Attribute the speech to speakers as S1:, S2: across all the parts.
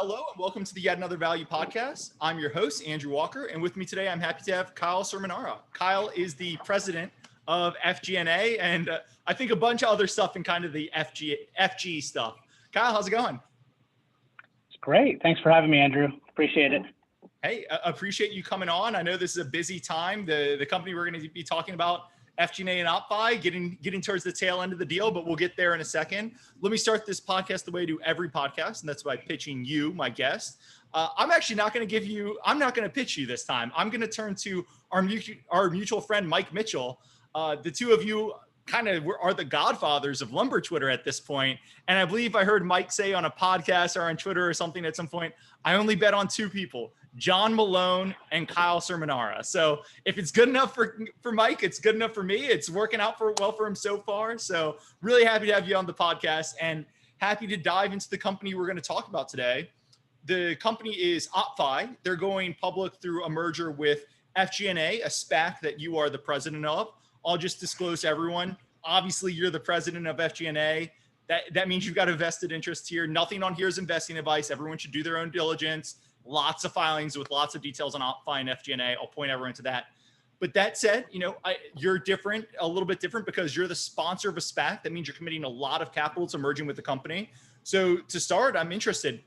S1: Hello and welcome to the Yet Another Value podcast. I'm your host, Andrew Walker, and with me today, I'm happy to have Kyle Cerminara. Kyle is the president of FGNA and I think a bunch of other stuff in kind of the FG stuff. Kyle, how's it going?
S2: It's great. Thanks for having me, Andrew. Appreciate it.
S1: Hey, appreciate you coming on. I know this is a busy time. The company we're going to be talking about, FGNA and OppFi, getting towards the tail end of the deal, but we'll get there in a second. Let me start this podcast the way I do every podcast, and that's by pitching you, my guest. I'm actually not going to pitch you this time. I'm going to turn to our mutual friend, Mike Mitchell. The two of you kind of are the godfathers of lumber Twitter at this point. And I believe I heard Mike say on a podcast or on Twitter or something at some point, I only bet on two people, John Malone and Kyle Cerminara. So if it's good enough for Mike, it's good enough for me. It's working out well for him so far. So really happy to have you on the podcast and happy to dive into the company we're going to talk about today. The company is OppFi. They're going public through a merger with FGNA, a SPAC that you are the president of. I'll just disclose to everyone. Obviously, you're the president of FGNA. That means you've got a vested interest here. Nothing on here is investing advice. Everyone should do their own diligence. Lots of filings with lots of details on OppFi and FGNA. I'll point everyone to that. But that said, you're different, a little bit different because you're the sponsor of a SPAC. That means you're committing a lot of capital to merging with the company. So to start, I'm interested.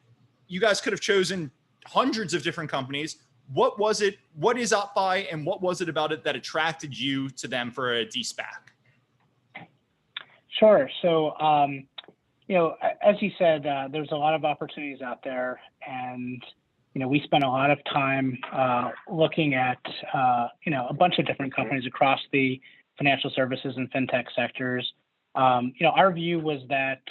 S1: You guys could have chosen hundreds of different companies. What was it? What is OppFi, and what was it about it that attracted you to them for a deSPAC?
S2: Sure. So, as you said, there's a lot of opportunities out there, and we spent a lot of time looking at a bunch of different companies across the financial services and fintech sectors. Our view was that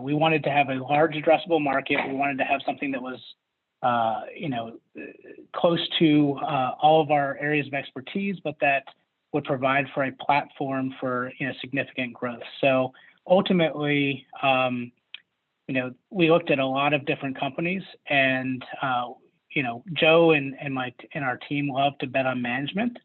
S2: we wanted to have a large addressable market. We wanted to have something that was close to all of our areas of expertise, but that would provide for a platform for significant growth. So ultimately, we looked at a lot of different companies, and Joe and our team love to bet on management.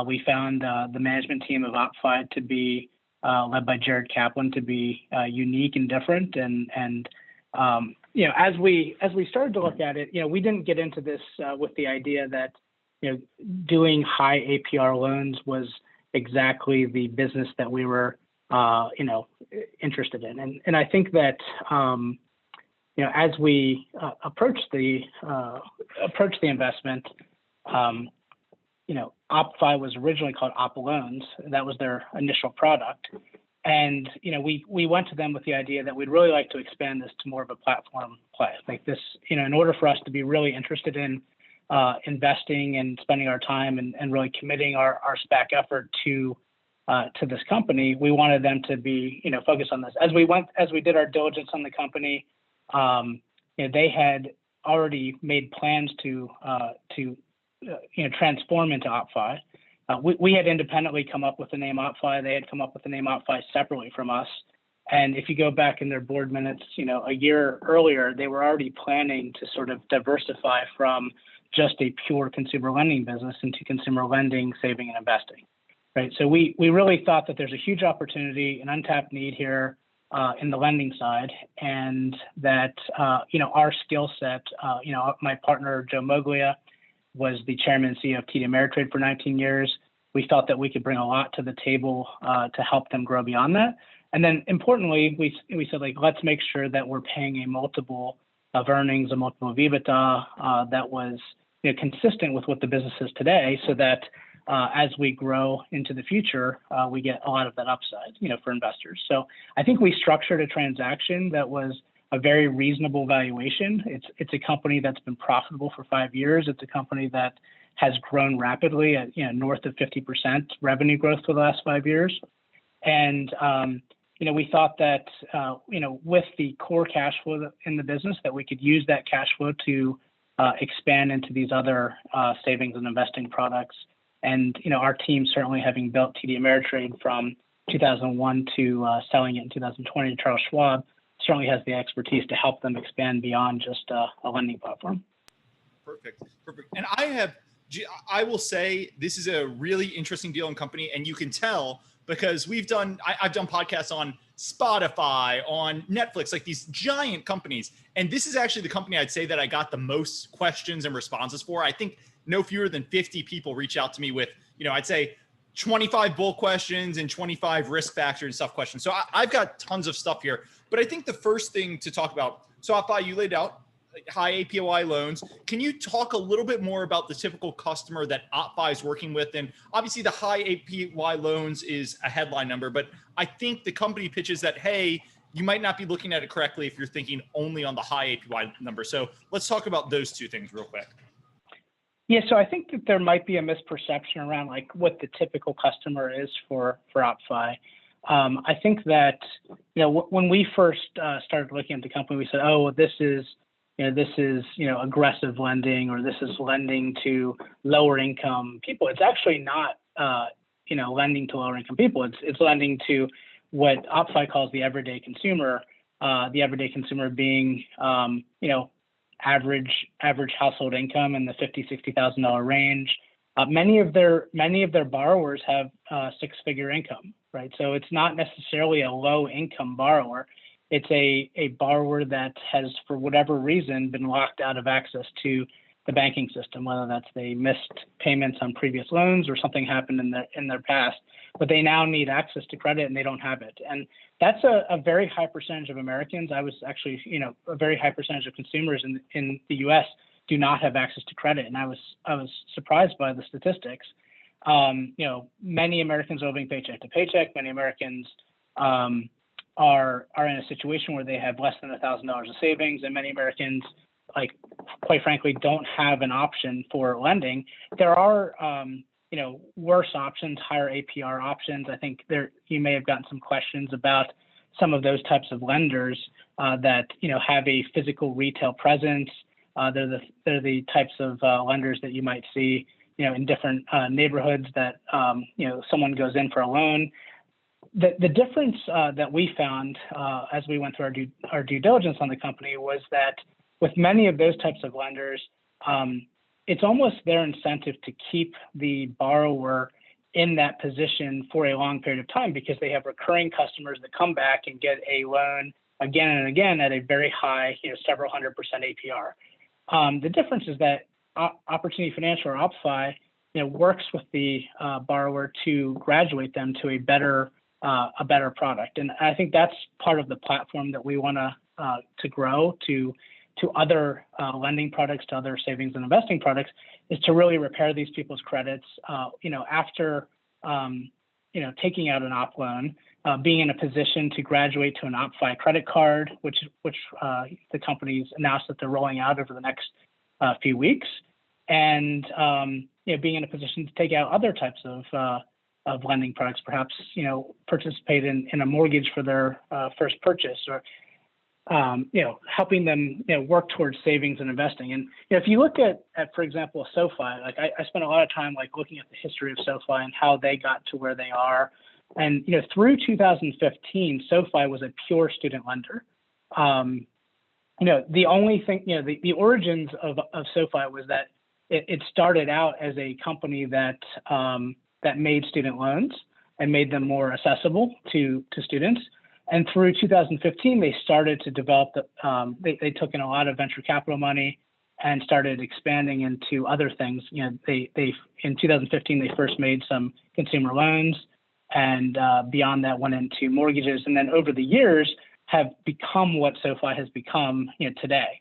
S2: We found the management team of OppFi to be led by Jared Kaplan to be unique and different. And as we started to look at it, we didn't get into this with the idea that doing high APR loans was exactly the business that we were interested in. And I think that as we approached the investment, OppFi was originally called OppLoans. That was their initial product. And, we went to them with the idea that we'd really like to expand this to more of a platform play. Like this, in order for us to be really interested in investing and spending our time and really committing our SPAC effort to this company, we wanted them to be, focused on this. As we did our diligence on the company, they had already made plans to transform into OppFi. We had independently come up with the name OppFi. They had come up with the name OppFi separately from us. And if you go back in their board minutes, a year earlier, they were already planning to sort of diversify from just a pure consumer lending business into consumer lending, saving, and investing. Right. So we really thought that there's a huge opportunity, an untapped need here in the lending side, and that our skill set. My partner Joe Moglia was the chairman and CEO of TD Ameritrade for 19 years. We felt that we could bring a lot to the table to help them grow beyond that. And then importantly, we said, let's make sure that we're paying a multiple of earnings, a multiple of EBITDA that was consistent with what the business is today, so that as we grow into the future, we get a lot of that upside, for investors. So I think we structured a transaction that was a very reasonable valuation. It's a company that's been profitable for 5 years. It's a company that has grown rapidly at north of 50% revenue growth for the last 5 years. And we thought that with the core cash flow in the business, that we could use that cash flow to expand into these other savings and investing products. And our team, certainly having built TD Ameritrade from 2001 to selling it in 2020 to Charles Schwab, certainly has the expertise to help them expand beyond just a lending platform.
S1: Perfect. And I will say this is a really interesting deal and company, and you can tell because I've done podcasts on Spotify, on Netflix, like these giant companies. And this is actually the company I'd say that I got the most questions and responses for. I think no fewer than 50 people reach out to me with, I'd say 25 bull questions and 25 risk factor and stuff questions. So I've got tons of stuff here, but I think the first thing to talk about, so OppFi, you laid out high APY loans. Can you talk a little bit more about the typical customer that OppFi is working with? And obviously the high APY loans is a headline number, but I think the company pitches that, hey, you might not be looking at it correctly if you're thinking only on the high APY number. So let's talk about those two things real quick.
S2: Yeah, so I think that there might be a misperception around like what the typical customer is for OppFi. I think that, when we first started looking at the company, we said, oh, this is aggressive lending, or this is lending to lower income people. It's actually not, lending to lower income people. It's lending to what OppFi calls the everyday consumer. The everyday consumer being, average household income in the $50,000-$60,000 range. Many of their borrowers have six-figure income, right? So it's not necessarily a low income borrower. It's a borrower that has, for whatever reason, been locked out of access to the banking system, whether that's they missed payments on previous loans or something happened in their past, but they now need access to credit and they don't have it. And that's a very high percentage of Americans. I was actually, a very high percentage of consumers in the U.S. do not have access to credit, and I was surprised by the statistics. Many Americans are living paycheck to paycheck. Many Americans are in a situation where they have less than $1,000 of savings, and many Americans, quite frankly, don't have an option for lending. There are, worse options, higher APR options. I think you may have gotten some questions about some of those types of lenders that have a physical retail presence. They're the types of lenders that you might see, in different neighborhoods that someone goes in for a loan. The difference that we found as we went through our due diligence on the company was that with many of those types of lenders, it's almost their incentive to keep the borrower in that position for a long period of time, because they have recurring customers that come back and get a loan again and again at a very high, several 100% APR. The difference is that Opportunity Financial, or OppFi, works with the borrower to graduate them to a better product. And I think that's part of the platform that we want to grow to other lending products, to other savings and investing products, is to really repair these people's credits. After taking out an Opp loan, being in a position to graduate to an OppFi credit card, which the company's announced that they're rolling out over the next few weeks, and being in a position to take out other types of lending products, perhaps participate in a mortgage for their first purchase, or helping them work towards savings and investing. And if you look at for example, SoFi, I spent a lot of time looking at the history of SoFi and how they got to where they are. And through 2015, SoFi was a pure student lender. The only thing, the origins of SoFi was that it started out as a company that made student loans and made them more accessible to students. And through 2015, they started to develop they took in a lot of venture capital money and started expanding into other things. They in 2015, they first made some consumer loans, and beyond that went into mortgages. And then over the years have become what SoFi has become today.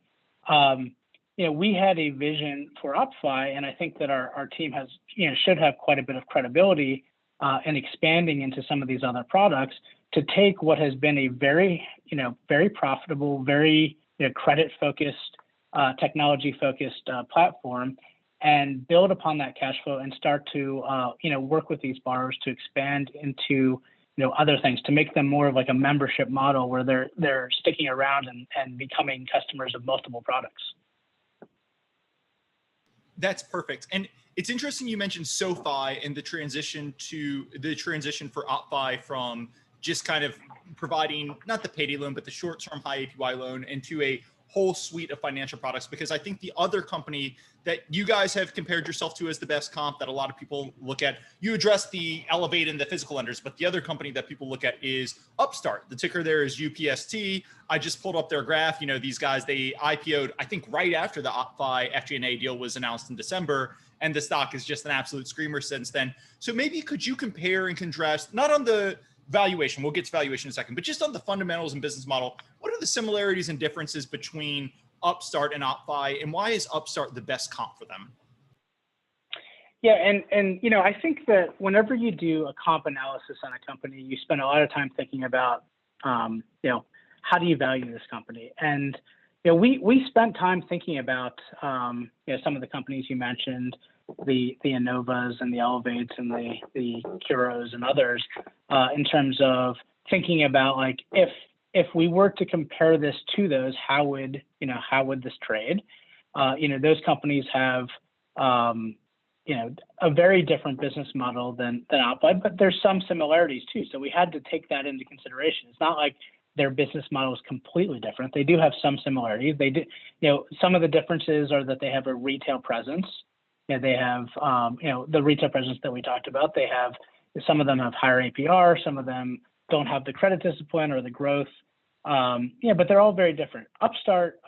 S2: We had a vision for OppFi, and I think that our team has, should have quite a bit of credibility in expanding into some of these other products, to take what has been a very, very profitable, very credit-focused, technology-focused platform, and build upon that cash flow and start to, work with these borrowers to expand into, other things, to make them more of like a membership model where they're sticking around and becoming customers of multiple products.
S1: That's perfect. And it's interesting you mentioned SoFi and the transition for OppFi from just kind of providing not the payday loan, but the short-term high APY loan into a whole suite of financial products, because I think the other company that you guys have compared yourself to as the best comp that a lot of people look at, you address the Elevate and the physical lenders, but the other company that people look at is Upstart. The ticker there is UPST. I just pulled up their graph. You know, these guys, they IPO'd, I think, right after the OppFi FGNA deal was announced in December, and the stock is just an absolute screamer since then. So maybe could you compare and contrast, not on the valuation, we'll get to valuation in a second, but just on the fundamentals and business model, what are the similarities and differences between Upstart and OppFi, and why is Upstart the best comp for them?
S2: Yeah, and you know, I think that whenever you do a comp analysis on a company, you spend a lot of time thinking about, you know, how do you value this company? And you know, we spent time thinking about, you know, some of the companies you mentioned, the Innovas and the Elevates and the Curos and others, in terms of thinking about, like, if we were to compare this to those, how would this trade? You know, those companies have, you know, a very different business model than OppFi, but there's some similarities too. So we had to take that into consideration. It's not like their business model is completely different. They do have some similarities. They do, you know, some of the differences are that they have a retail presence. You know, they have, you know, the retail presence that we talked about. They have, some of them have higher APR. Some of them don't have the credit discipline or the growth. Yeah, but they're all very different. Upstart,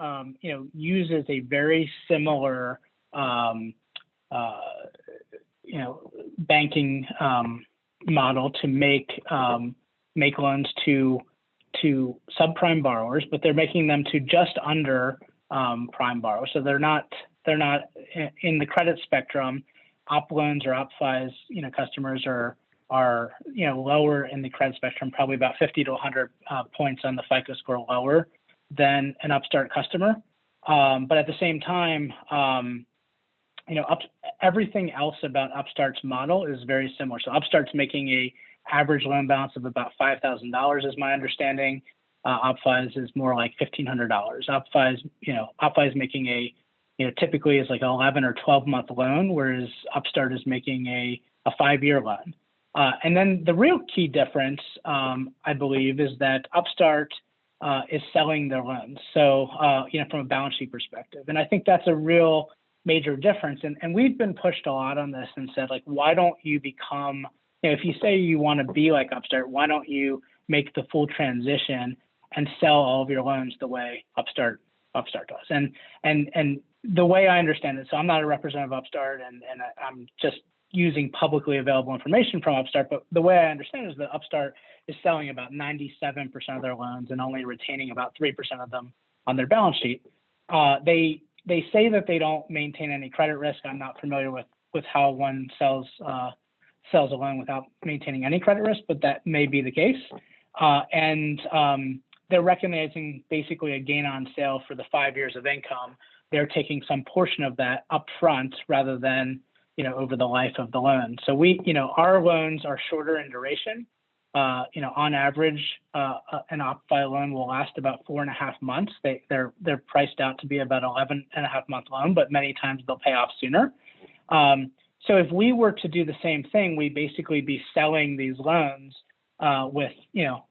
S2: you know, uses a very similar, you know, banking model to make loans to subprime borrowers, but they're making them to just under prime borrowers. So they're not in the credit spectrum. Op loans or OppFi's, you know, customers are you know, lower in the credit spectrum, probably about 50 to 100 points on the FICO score lower than an Upstart customer. But at the same time, you know, everything else about Upstart's model is very similar. So Upstart's making a average loan balance of about $5,000 is my understanding. OppFi's is more like $1,500. OppFi's making a, you know, typically is like an 11 or 12-month loan, whereas Upstart is making a 5-year loan. And then the real key difference, I believe, is that Upstart is selling their loans. So, you know, from a balance sheet perspective. And I think that's a real major difference. And we've been pushed a lot on this and said, like, why don't you become, you know, if you say you want to be like Upstart, why don't you make the full transition and sell all of your loans the way Upstart does? And the way I understand it, so I'm not a representative of Upstart, and I'm just using publicly available information from Upstart, but the way I understand it is that Upstart is selling about 97% of their loans and only retaining about 3% of them on their balance sheet. They say that they don't maintain any credit risk. I'm not familiar with how one sells a loan without maintaining any credit risk, but that may be the case. And they're recognizing basically a gain on sale for the 5 years of income. They're taking some portion of that upfront rather than, you know, over the life of the loan. So you know, our loans are shorter in duration. You know, on average, an OppFi loan will last about 4.5 months. They're priced out to be about 11.5-month loan, but many times they'll pay off sooner. So if we were to do the same thing, we'd basically be selling these loans with, you know,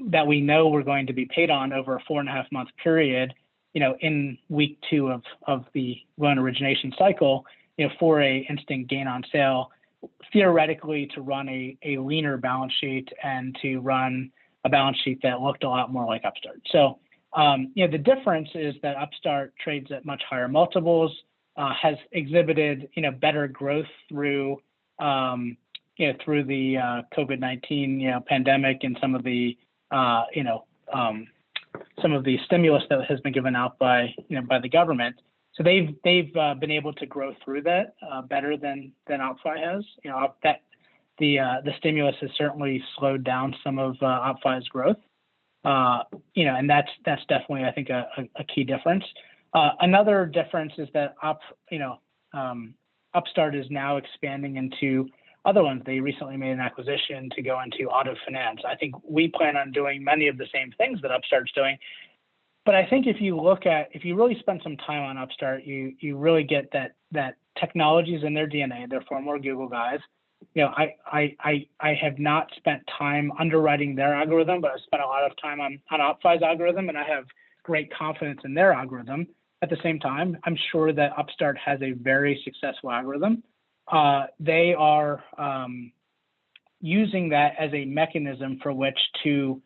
S2: that we know we're going to be paid on over a 4.5-month period, you know, in week 2 of the loan origination cycle, you know, for a instant gain on sale, theoretically to run a leaner balance sheet and to run a balance sheet that looked a lot more like Upstart. So, you know, the difference is that Upstart trades at much higher multiples, has exhibited, you know, better growth through, you know, through the COVID-19, you know, pandemic and some of the, you know, some of the stimulus that has been given out by, you know, by the government. So they've been able to grow through that better than OppFi has. You know, that the stimulus has certainly slowed down some of OppFi's growth. You know, and that's definitely, I think, a key difference. Another difference is that Upstart is now expanding into other ones. They recently made an acquisition to go into auto finance. I think we plan on doing many of the same things that Upstart's doing. But I think if you really spend some time on Upstart, you really get that technology is in their DNA. They're former Google guys. You know, I have not spent time underwriting their algorithm, but I've spent a lot of time on OppFi's algorithm, and I have great confidence in their algorithm. At the same time, I'm sure that Upstart has a very successful algorithm. They are using that as a mechanism for which to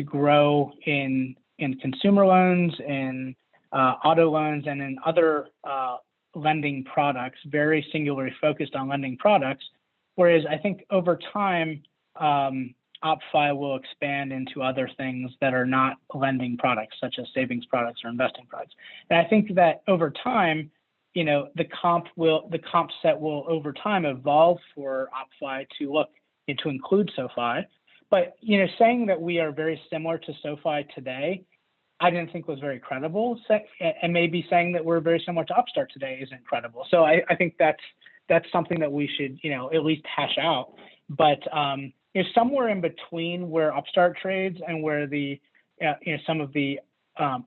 S2: grow in consumer loans, in auto loans, and in other lending products, very singularly focused on lending products. Whereas I think over time, OppFi will expand into other things that are not lending products, such as savings products or investing products. And I think that over time, the comp set will over time evolve for OppFi to look to include SoFi. But saying that we are very similar to SoFi today, I didn't think was very credible. And maybe saying that we're very similar to Upstart today isn't credible. So I think that's something that we should at least hash out. But somewhere in between where Upstart trades and where the some of the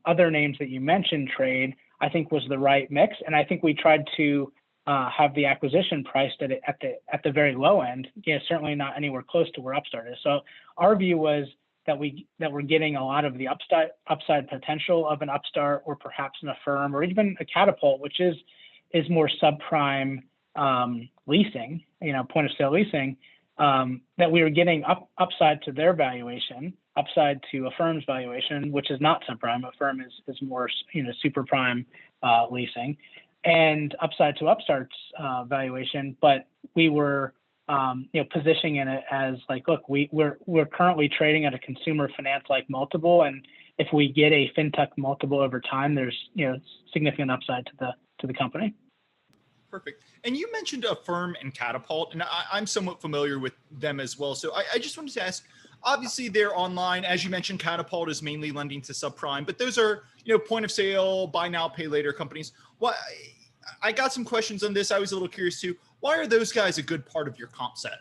S2: other names that you mentioned trade, I think was the right mix. And I think we tried to have the acquisition priced at the very low end. Certainly not anywhere close to where Upstart is. So our view was that we're getting a lot of the upside potential of an Upstart, or perhaps an Affirm, or even a Katapult, which is more subprime leasing, point of sale leasing. That we were getting upside to their valuation, upside to Affirm's valuation, which is not subprime. Affirm is more super prime leasing, and upside to Upstart's valuation. But we were positioning in it as like, look, we're currently trading at a consumer finance like multiple, and if we get a fintech multiple over time, there's significant upside to the company.
S1: Perfect. And you mentioned Affirm and Katapult, and I'm somewhat familiar with them as well. So I just wanted to ask, obviously they're online. As you mentioned, Katapult is mainly lending to subprime, but those are, point of sale, buy now, pay later companies. Why? I got some questions on this. I was a little curious too. Why are those guys a good part of your comp set?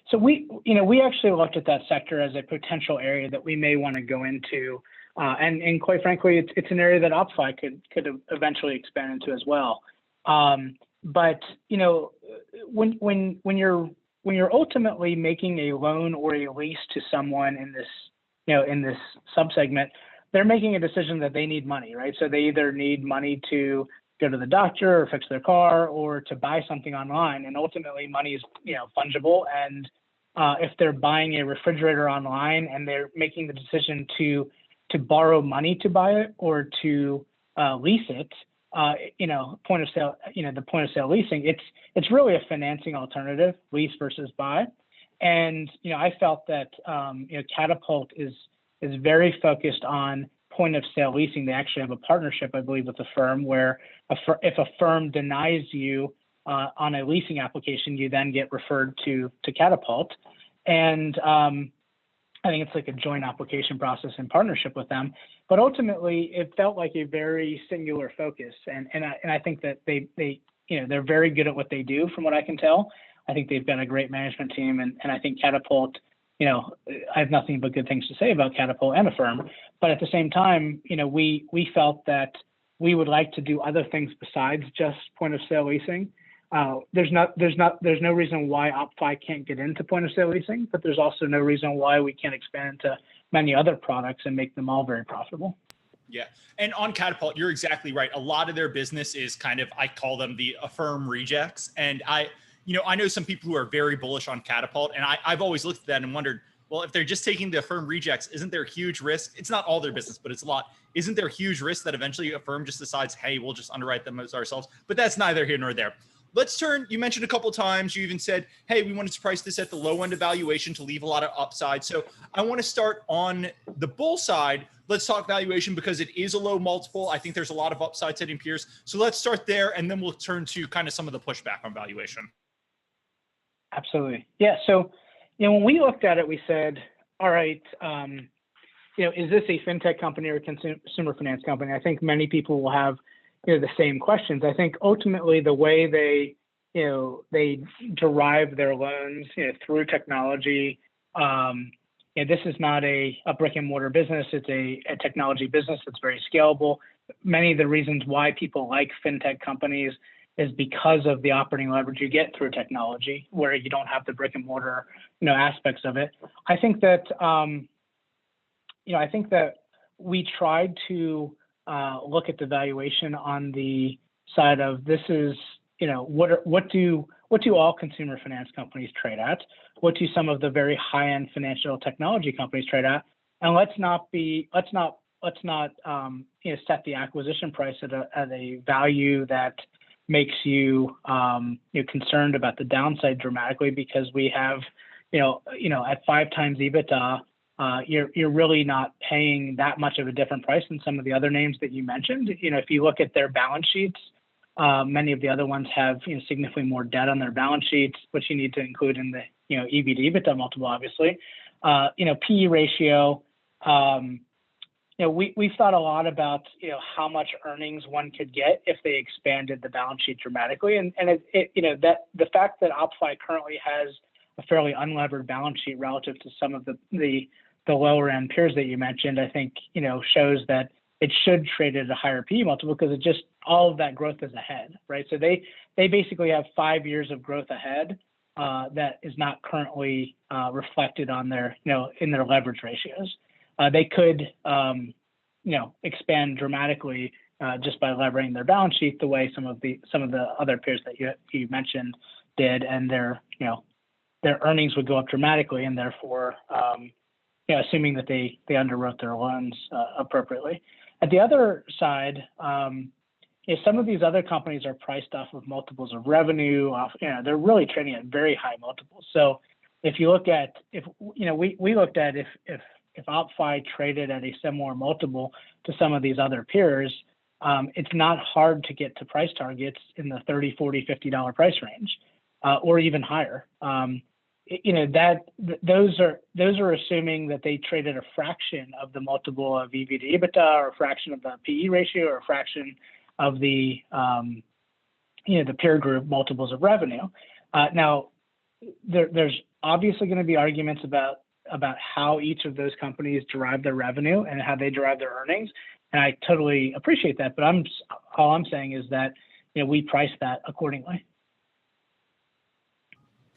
S2: So we actually looked at that sector as a potential area that we may want to go into. And quite frankly, it's an area that OppFi could eventually expand into as well. But when you're ultimately making a loan or a lease to someone in this subsegment, they're making a decision that they need money, right? So they either need money to go to the doctor or fix their car or to buy something online. And ultimately, money is fungible. And if they're buying a refrigerator online and they're making the decision to borrow money to buy it or to lease it, point of sale, the point of sale leasing, it's really a financing alternative, lease versus buy. And, I felt that, Katapult is very focused on point of sale leasing. They actually have a partnership, I believe, with a firm where if a firm denies you on a leasing application, you then get referred to Katapult. And I think it's like a joint application process in partnership with them. But ultimately, it felt like a very singular focus. And I think that they're very good at what they do, from what I can tell. I think they've got a great management team. And I think Katapult, I have nothing but good things to say about Katapult and Affirm. But at the same time, we felt that we would like to do other things besides just point of sale leasing. There's no reason why OppFi can't get into point of sale leasing, but there's also no reason why we can't expand into many other products and make them all very profitable.
S1: Yeah. And on Katapult, you're exactly right. A lot of their business is kind of, I call them the Affirm rejects. And I know some people who are very bullish on Katapult, and I've always looked at that and wondered, well, if they're just taking the Affirm rejects, isn't there a huge risk? It's not all their business, but it's a lot. Isn't there a huge risk that eventually Affirm just decides, hey, we'll just underwrite them as ourselves? But that's neither here nor there. Let's turn, you mentioned a couple of times, you even said, hey, we wanted to price this at the low end of valuation to leave a lot of upside. So I want to start on the bull side. Let's talk valuation because it is a low multiple. I think there's a lot of upside setting peers. So let's start there, and then we'll turn to kind of some of the pushback on valuation.
S2: Absolutely. Yeah. So, when we looked at it, we said, all right, is this a fintech company or a consumer finance company? I think many people will have the same questions. I think ultimately the way they derive their loans through technology. This is not a brick and mortar business. It's a technology business that's very scalable. Many of the reasons why people like fintech companies is because of the operating leverage you get through technology, where you don't have the brick and mortar aspects of it. I think that we tried to look at the valuation on the side of this is, what do all consumer finance companies trade at? What do some of the very high-end financial technology companies trade at? And let's not set the acquisition price at a value that makes you concerned about the downside dramatically, because we have at 5 times EBITDA, you're really not paying that much of a different price than some of the other names that you mentioned. If you look at their balance sheets, many of the other ones have significantly more debt on their balance sheets, which you need to include in the EV to EBITDA multiple, obviously. PE ratio. We've thought a lot about how much earnings one could get if they expanded the balance sheet dramatically, and that the fact that OppFi currently has a fairly unlevered balance sheet relative to some of the lower end peers that you mentioned, I think shows that it should trade at a higher PE multiple, because it just, all of that growth is ahead, right? So they basically have 5 years of growth ahead that is not currently reflected on their in their leverage ratios. They could expand dramatically just by levering their balance sheet the way some of the other peers that you mentioned did, and their earnings would go up dramatically, and therefore assuming that they underwrote their loans appropriately. At the other side, some of these other companies are priced off of multiples of revenue. They're really trading at very high multiples. So if you look at we looked at if OppFi traded at a similar multiple to some of these other peers, it's not hard to get to price targets in the $30, $40, $50 price range, or even higher. Those are assuming that they traded a fraction of the multiple of EV to EBITDA, or a fraction of the PE ratio, or a fraction of the the peer group multiples of revenue. Now, there's obviously going to be arguments about how each of those companies derive their revenue and how they derive their earnings, and I totally appreciate that. But all I'm saying is that we price that accordingly.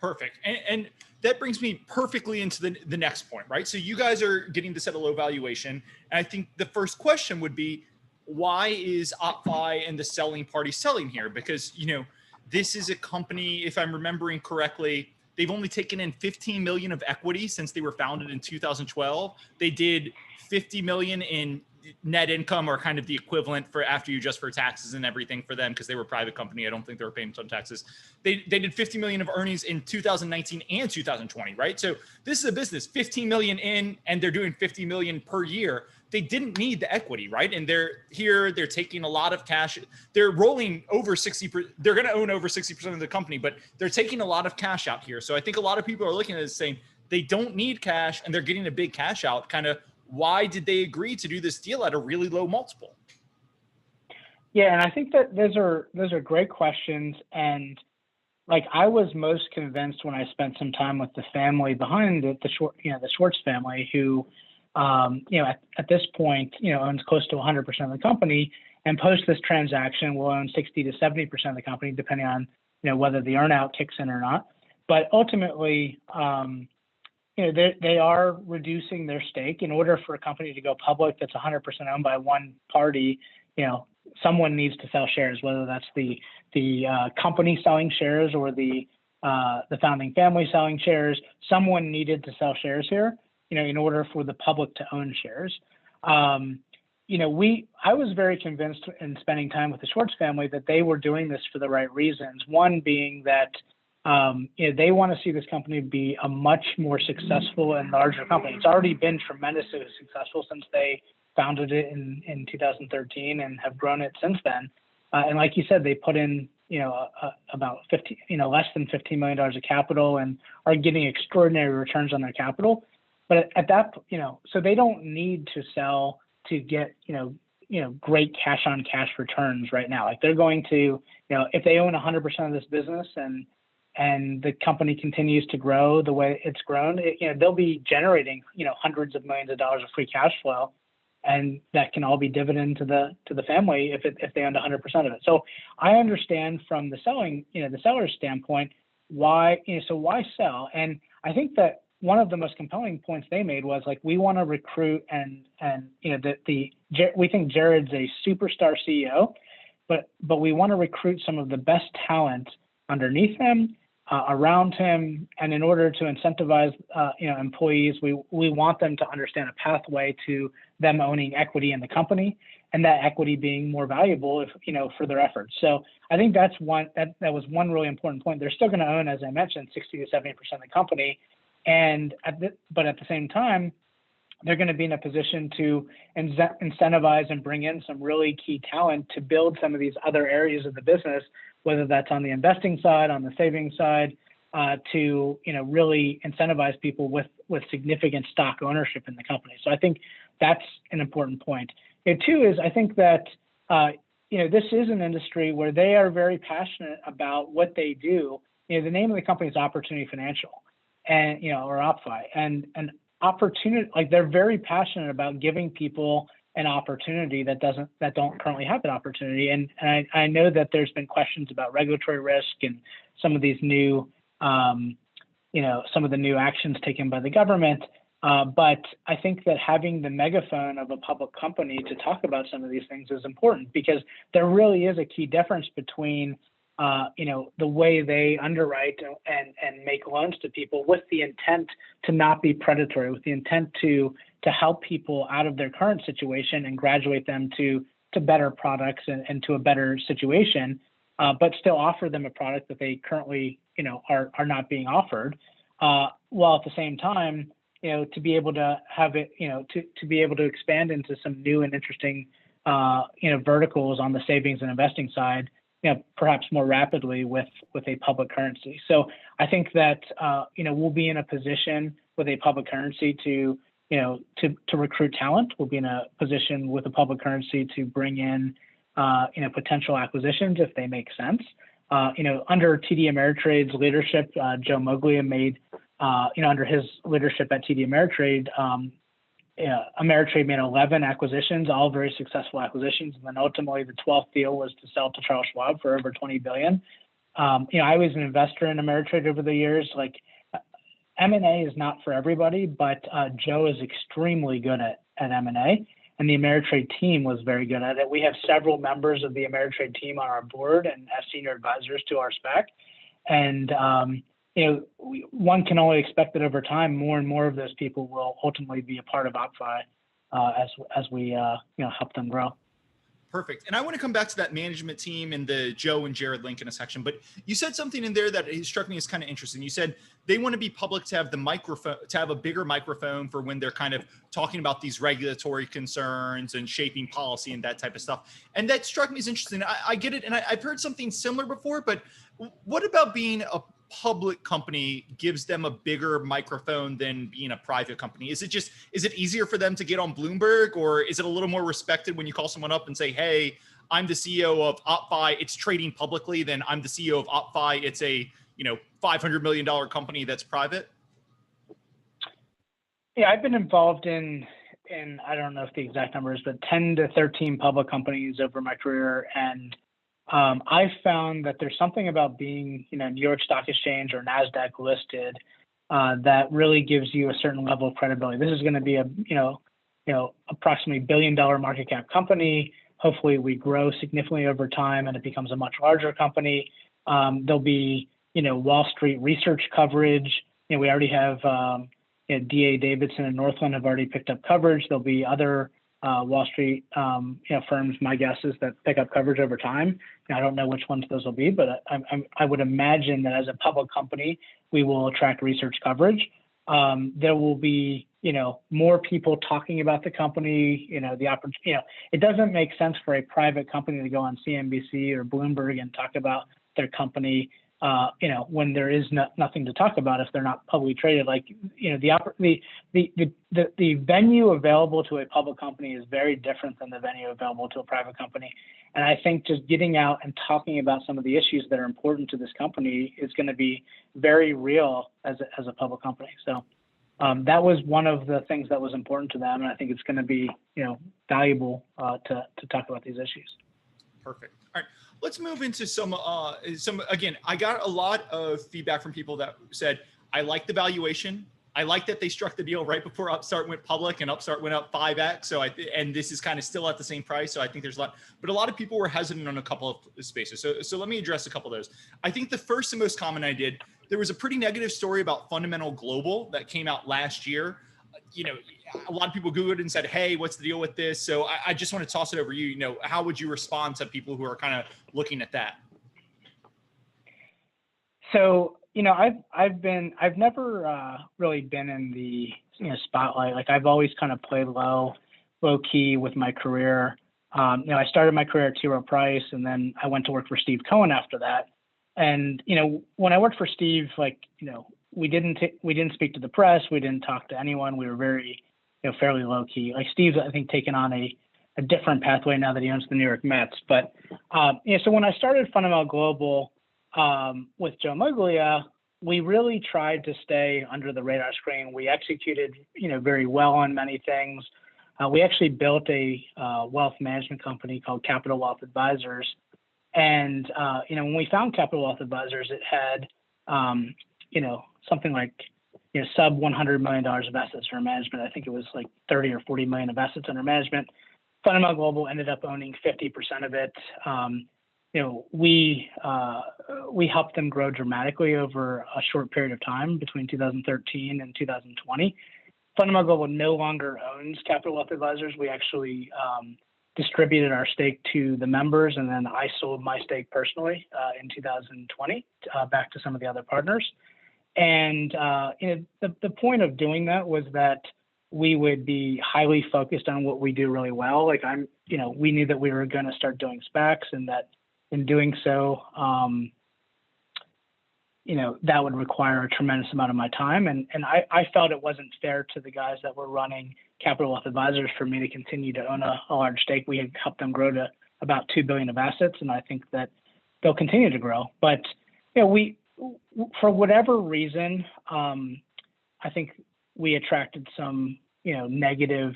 S1: Perfect. And that brings me perfectly into the next point, right? So you guys are getting this at a low valuation. And I think the first question would be, why is OppFi and the selling party selling here? Because, this is a company, if I'm remembering correctly, they've only taken in 15 million of equity since they were founded in 2012. They did 50 million in net income, or kind of the equivalent for after you adjust for taxes and everything for them, because they were a private company. I don't think they were paying some taxes. They did 50 million of earnings in 2019 and 2020, right? So this is a business, 15 million in, and they're doing 50 million per year. They didn't need the equity, right? And they're taking a lot of cash. They're rolling over 60%. They're going to own over 60% of the company, but they're taking a lot of cash out here. So I think a lot of people are looking at it saying they don't need cash, and they're getting a big cash out. Kind of, why did they agree to do this deal at a really low multiple?
S2: Yeah, and I think that those are great questions. And I was most convinced when I spent some time with the family behind it, the Schwartz family, who at this point owns close to 100% of the company, and post this transaction will own 60 to 70% of the company, depending on whether the earnout kicks in or not. But ultimately, they are reducing their stake. In order for a company to go public that's 100% owned by one party, someone needs to sell shares, whether that's the company selling shares or the founding family selling shares. Someone needed to sell shares here, in order for the public to own shares. I was very convinced in spending time with the Schwartz family that they were doing this for the right reasons. One being that they want to see this company be a much more successful and larger company. It's already been tremendously successful since they founded it in 2013 and have grown it since then. And like you said, they put in about less than $15 million of capital, and are getting extraordinary returns on their capital. But at that, so they don't need to sell to get great cash on cash returns right now. They're going to, if they own 100% of this business and the company continues to grow the way it's grown, they'll be generating, hundreds of millions of dollars of free cash flow, and that can all be dividend to the family if they own 100% of it. So I understand from the seller's standpoint why sell. And I think that one of the most compelling points they made was like, we want to recruit and we think Jared's a superstar CEO, but we want to recruit some of the best talent underneath him, around him, and in order to incentivize employees, we want them to understand a pathway to them owning equity in the company, and that equity being more valuable for their efforts. So I think that was one really important point. They're still going to own, as I mentioned, 60 to 70% of the company, but at the same time, they're going to be in a position to incentivize and bring in some really key talent to build some of these other areas of the business, whether that's on the investing side, on the savings side, to really incentivize people with significant stock ownership in the company. So I think that's an important point. Two is, I think that this is an industry where they are very passionate about what they do. The name of the company is Opportunity Financial, and or OppFi, and opportunity, like, they're very passionate about giving people an opportunity that don't currently have that opportunity. And I know that there's been questions about regulatory risk and some of these new, some of the new actions taken by the government. But I think that having the megaphone of a public company to talk about some of these things is important, because there really is a key difference between the way they underwrite and make loans to people with the intent to not be predatory, with the intent to help people out of their current situation and graduate them to better products and to a better situation, but still offer them a product that they currently, are not being offered, while at the same time, to be able to have it, to be able to expand into some new and interesting, verticals on the savings and investing side, perhaps more rapidly with a public currency. So I think that, we'll be in a position with a public currency to recruit talent. We'll be in a position with a public currency to bring in, potential acquisitions if they make sense. Under TD Ameritrade's leadership, Joe Moglia made, under his leadership at TD Ameritrade, Ameritrade made 11 acquisitions, all very successful acquisitions. And then ultimately the 12th deal was to sell to Charles Schwab for over $20 billion. I was an investor in Ameritrade over the years. Like, M&A is not for everybody, but Joe is extremely good at M&A, and the Ameritrade team was very good at it. We have several members of the Ameritrade team on our board and as senior advisors to our SPAC. And one can only expect that over time, more and more of those people will ultimately be a part of OppFi as we help them grow.
S1: Perfect. And I want to come back to that management team and the Joe and Jared link in a section, but you said something in there that struck me as kind of interesting. You said they want to be public to have the microphone, to have a bigger microphone for when they're kind of talking about these regulatory concerns and shaping policy and that type of stuff. And that struck me as interesting. I get it. And I've heard something similar before, but what about being a public company gives them a bigger microphone than being a private company? Is it easier for them to get on Bloomberg, or is it a little more respected when you call someone up and say, hey, I'm the CEO of OppFi, it's trading publicly, than I'm the CEO of OppFi, it's a $500 million company that's private?
S2: Yeah, I've been involved in I don't know if the exact numbers, but 10 to 13 public companies over my career, and I've found that there's something about being, New York Stock Exchange or NASDAQ listed that really gives you a certain level of credibility. This is going to be a, approximately $1 billion market cap company. Hopefully we grow significantly over time and it becomes a much larger company. There'll be, Wall Street research coverage. We already have, DA Davidson and Northland have already picked up coverage. There'll be other Wall Street, firms, my guess is, that pick up coverage over time. I don't know which ones those will be, but I would imagine that as a public company, we will attract research coverage. There will be, more people talking about the company, the opportunity. It doesn't make sense for a private company to go on CNBC or Bloomberg and talk about their company, when there is nothing to talk about if they're not publicly traded. Like, the venue available to a public company is very different than the venue available to a private company. And I think just getting out and talking about some of the issues that are important to this company is going to be very real as a public company. So that was one of the things that was important to them, and I think it's going to be, valuable to talk about these issues.
S1: Perfect. All right. Let's move into some, again, I got a lot of feedback from people that said, I like the valuation. I like that they struck the deal right before Upstart went public, and Upstart went up 5x. So and this is kind of still at the same price. So I think there's a lot, but a lot of people were hesitant on a couple of spaces. So let me address a couple of those. I think the first and most common I did, there was a pretty negative story about Fundamental Global that came out last year. A lot of people Googled and said, hey, what's the deal with this? So I just want to toss it over you. How would you respond to people who are kind of looking at that?
S2: So, I've never really been in the spotlight. Like, I've always kind of played low key with my career. I started my career at T. Rowe Price, and then I went to work for Steve Cohen after that. And when I worked for Steve, we didn't speak to the press. We didn't talk to anyone. We were very fairly low key. Like, Steve's, I think, taken on a different pathway now that he owns the New York Mets. But so when I started Fundamental Global with Joe Moglia, we really tried to stay under the radar screen. We executed very well on many things. We actually built a wealth management company called Capital Wealth Advisors. And when we found Capital Wealth Advisors, it had something like sub $100 million of assets under management. I think it was like 30 or 40 million of assets under management. Fundamental Global ended up owning 50% of it. We helped them grow dramatically over a short period of time between 2013 and 2020. Fundamental Global no longer owns Capital Wealth Advisors. We actually distributed our stake to the members, and then I sold my stake personally in 2020 back to some of the other partners. And the point of doing that was that we would be highly focused on what we do really well. Like, we knew that we were going to start doing SPACs, and that in doing so, that would require a tremendous amount of my time. And I felt it wasn't fair to the guys that were running Capital Wealth Advisors for me to continue to own a large stake. We had helped them grow to about 2 billion of assets, and I think that they'll continue to grow. But we, for whatever reason, I think we attracted some negative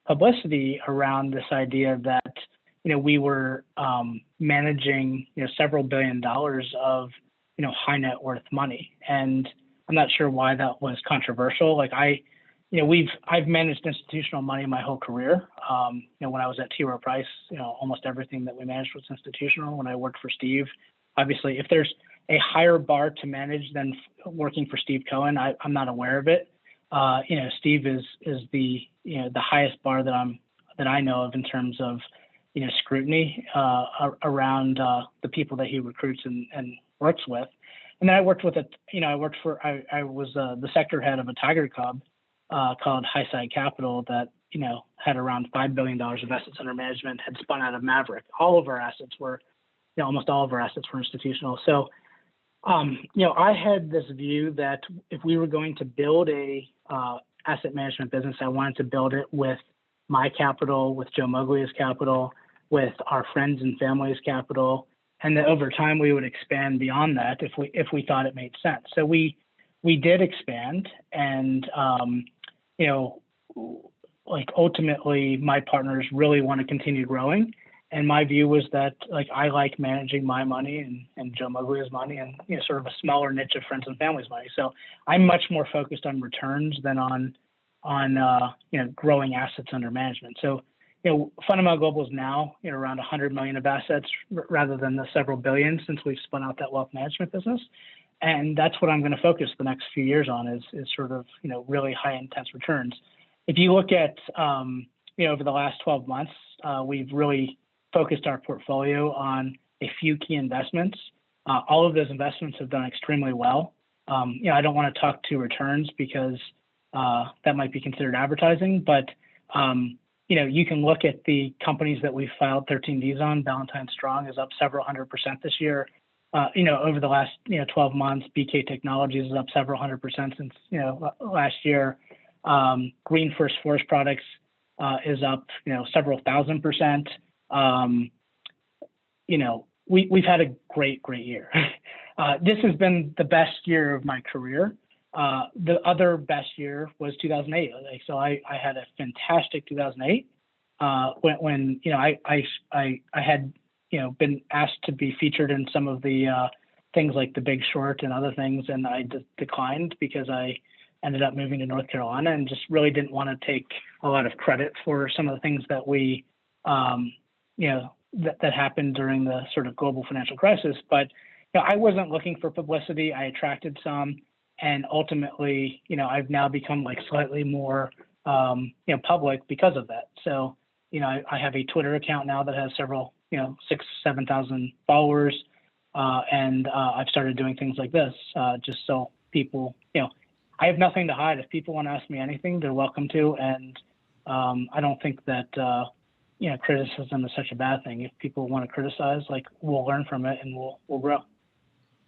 S2: publicity around this idea that we were managing several $1 billion of high net worth money, and I'm not sure why that was controversial. Like, I've managed institutional money my whole career. When I was at T. Rowe Price, almost everything that we managed was institutional. When I worked for Steve, obviously, if there's a higher bar to manage than working for Steve Cohen, I'm not aware of it. Steve is the highest bar that I know of in terms of scrutiny around the people that he recruits and works with. And then I worked with I was the sector head of a tiger cub called Highside Capital that had around $5 billion of assets under management, had spun out of Maverick. All of our assets were, almost all of our assets were institutional. So I had this view that if we were going to build a asset management business, I wanted to build it with my capital, with Joe Moglia's capital, with our friends and family's capital, and that over time we would expand beyond that if we thought it made sense. So we did expand, and ultimately my partners really want to continue growing. And my view was that I like managing my money and Joe Moglia's money and sort of a smaller niche of friends and family's money. So I'm much more focused on returns than on growing assets under management. So Fundamental Global is now around 100 million of assets rather than the several billion since we've spun out that wealth management business. And that's what I'm going to focus the next few years on is sort of really high intense returns. If you look at over the last 12 months, we've really focused our portfolio on a few key investments. All of those investments have done extremely well. I don't want to talk to returns because that might be considered advertising, but you can look at the companies that we've filed 13Ds on. Ballantyne Strong is up several 100% this year. Over the last 12 months, BK Technologies is up several 100% since last year. Green First Forest Products is up several 1,000%. We've had a great year. This has been the best year of my career. The other best year was 2008. So I had a fantastic 2008 when I had been asked to be featured in some of the things like The Big Short and other things, and I declined because I ended up moving to North Carolina and just really didn't want to take a lot of credit for some of the things that we, that happened during the sort of global financial crisis. But I wasn't looking for publicity. I attracted some, and ultimately, I've now become like slightly more, public because of that. So, I have a Twitter account now that has several, 6,000-7,000 followers, and I've started doing things like this just so people, I have nothing to hide. If people want to ask me anything, they're welcome to, and I don't think that criticism is such a bad thing. If people want to criticize, like, we'll learn from it and we'll grow.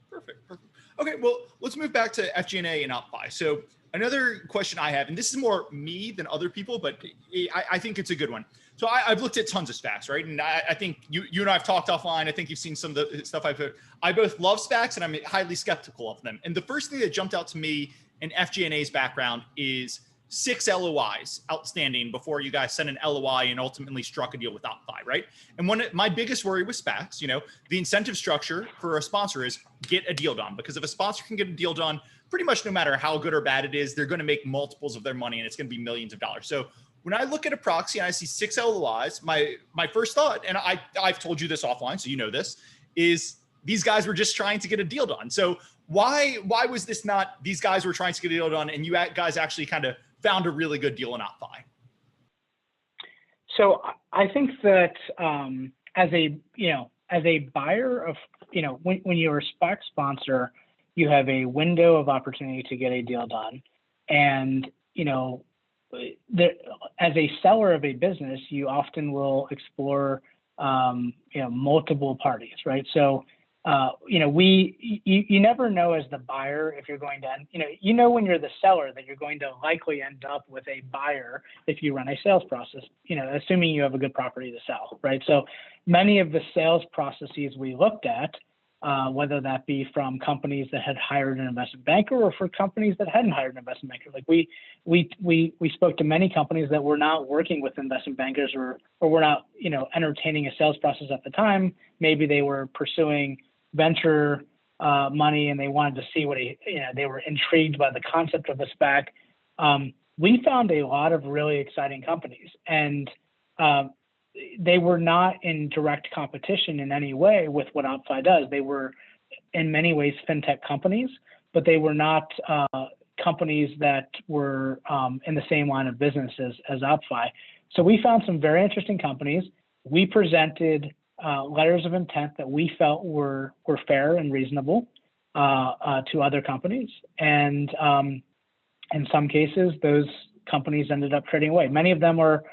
S1: Perfect. Okay, well, let's move back to FGNA and OppFi. So another question I have, and this is more me than other people, but I think it's a good one. So I've looked at tons of SPACs, right? And I think you and I have talked offline. I think you've seen some of the stuff I've put. I both love SPACs and I'm highly skeptical of them. And the first thing that jumped out to me in FGNA's background is 6 LOIs outstanding before you guys sent an LOI and ultimately struck a deal with OppFi, right? And my biggest worry with SPACs, the incentive structure for a sponsor is get a deal done, because if a sponsor can get a deal done, pretty much no matter how good or bad it is, they're going to make multiples of their money and it's going to be millions of dollars. So when I look at a proxy and I see 6 LOIs, my first thought, and I've told you this offline, so you know this, is these guys were just trying to get a deal done. So why was this not these guys were trying to get a deal done and you guys actually kind of found a really good deal in OppFi?
S2: So I think that as a buyer of, when you're a SPAC sponsor, you have a window of opportunity to get a deal done. And, as a seller of a business, you often will explore, multiple parties, right? So, you never know as the buyer if you're going to, when you're the seller that you're going to likely end up with a buyer if you run a sales process, assuming you have a good property to sell, right? So many of the sales processes we looked at, whether that be from companies that had hired an investment banker or for companies that hadn't hired an investment banker, like we spoke to many companies that were not working with investment bankers or were not, entertaining a sales process at the time. Maybe they were pursuing venture money and they wanted to see they were intrigued by the concept of a SPAC. We found a lot of really exciting companies, and they were not in direct competition in any way with what OppFi does. They were in many ways fintech companies, but they were not companies that were in the same line of business as OppFi. So we found some very interesting companies. We presented letters of intent that we felt were fair and reasonable to other companies. And in some cases, those companies ended up trading away. Many of them are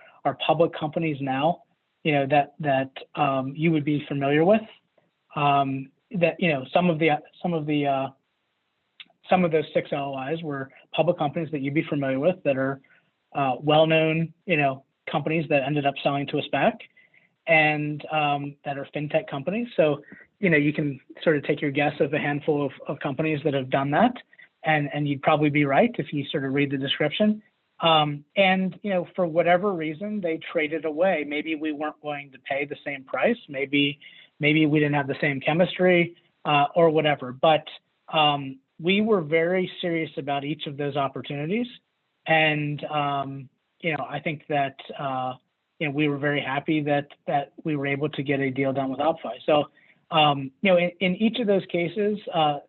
S2: public companies now, that you would be familiar with. Some of those 6 LOIs were public companies that you'd be familiar with that are well-known, companies that ended up selling to a SPAC, and that are fintech companies. So, you can sort of take your guess of a handful of companies that have done that, and you'd probably be right if you sort of read the description. And, for whatever reason, they traded away. Maybe we weren't willing to pay the same price. Maybe we didn't have the same chemistry, or whatever. But we were very serious about each of those opportunities. And, I think that, we were very happy that we were able to get a deal done with OppFi. So, in each of those cases, a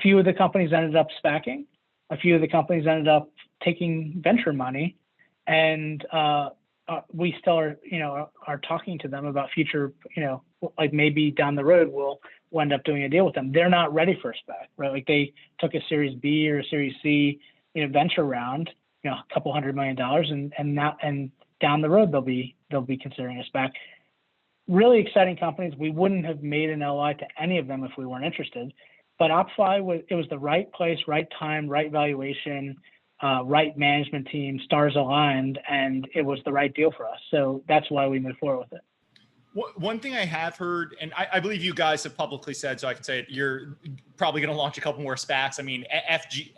S2: few of the companies ended up SPACing. A few of the companies ended up taking venture money, and we still are talking to them about future, like maybe down the road we'll end up doing a deal with them. They're not ready for a SPAC, right? Like they took a Series B or a Series C, venture round, a couple $100 million, and down the road they'll be considering a SPAC. Really exciting companies. We wouldn't have made an LOI to any of them if we weren't interested. But OppFi was the right place, right time, right valuation, right management team, stars aligned, and it was the right deal for us. So that's why we moved forward with it.
S1: One thing I have heard, and I believe you guys have publicly said, so I can say it, you're probably going to launch a couple more SPACs. I mean,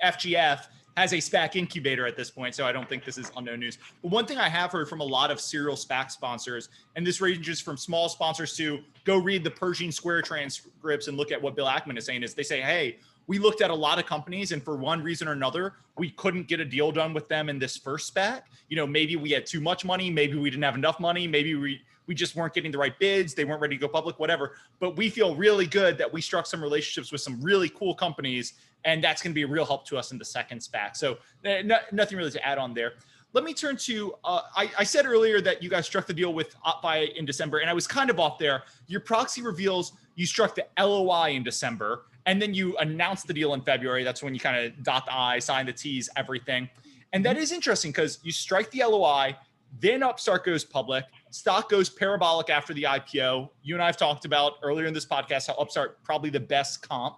S1: FGF has a SPAC incubator at this point, so I don't think this is unknown news. But one thing I have heard from a lot of serial SPAC sponsors, and this ranges from small sponsors to go read the Pershing Square transcripts and look at what Bill Ackman is saying, is they say, hey, we looked at a lot of companies, and for one reason or another, we couldn't get a deal done with them in this first SPAC. Maybe we had too much money, maybe we didn't have enough money, maybe we just weren't getting the right bids, they weren't ready to go public, whatever. But we feel really good that we struck some relationships with some really cool companies, and that's going to be a real help to us in the second SPAC. So nothing really to add on there. Let me turn to, I said earlier that you guys struck the deal with OppFi in December, and I was kind of off there. Your proxy reveals you struck the LOI in December, and then you announced the deal in February. That's when you kind of dot the I, sign the T's, everything. And that is interesting because you strike the LOI, then Upstart goes public, stock goes parabolic after the IPO. You and I have talked about earlier in this podcast how Upstart probably the best comp.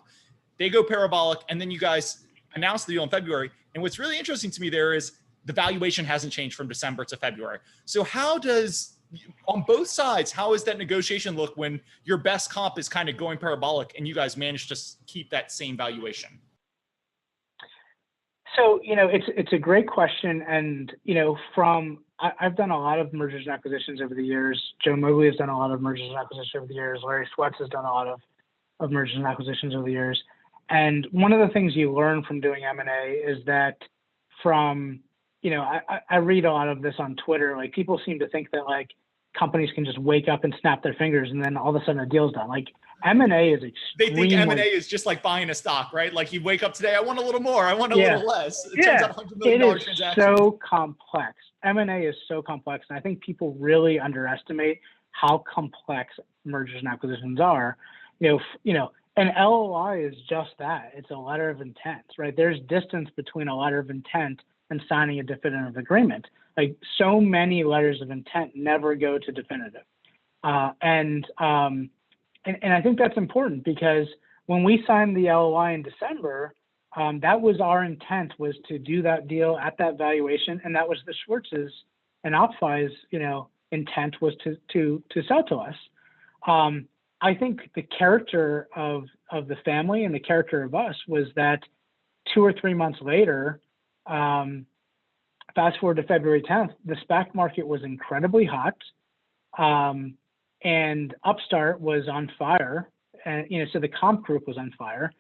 S1: They go parabolic, and then you guys announced the deal in February. And what's really interesting to me there is the valuation hasn't changed from December to February. So how does, on both sides, how does that negotiation look when your best comp is kind of going parabolic and you guys manage to keep that same valuation?
S2: So, it's a great question. And, I've done a lot of mergers and acquisitions over the years. Joe Moglia has done a lot of mergers and acquisitions over the years. Larry Sweats has done a lot of mergers and acquisitions over the years. And one of the things you learn from doing M&A is that I read a lot of this on Twitter. Like, people seem to think that like companies can just wake up and snap their fingers and then all of a sudden a deal's done. Like, M&A is extremely...
S1: They think M&A is just like buying a stock, right? Like, you wake up today, I want a little more, I want a little less. It turns out $100 million transaction.
S2: So complex. M&A is so complex, and I think people really underestimate how complex mergers and acquisitions are. An LOI is just that. It's a letter of intent, right? There's distance between a letter of intent and signing a definitive agreement. Like, so many letters of intent never go to definitive. And I think that's important because when we signed the LOI in December, that was our intent, was to do that deal at that valuation. And that was the Schwartz's and OppFi's, intent was to sell to us. I think the character of the family and the character of us was that 2 or 3 months later, fast forward to February 10th, the SPAC market was incredibly hot. And Upstart was on fire, and so the comp group was on fire,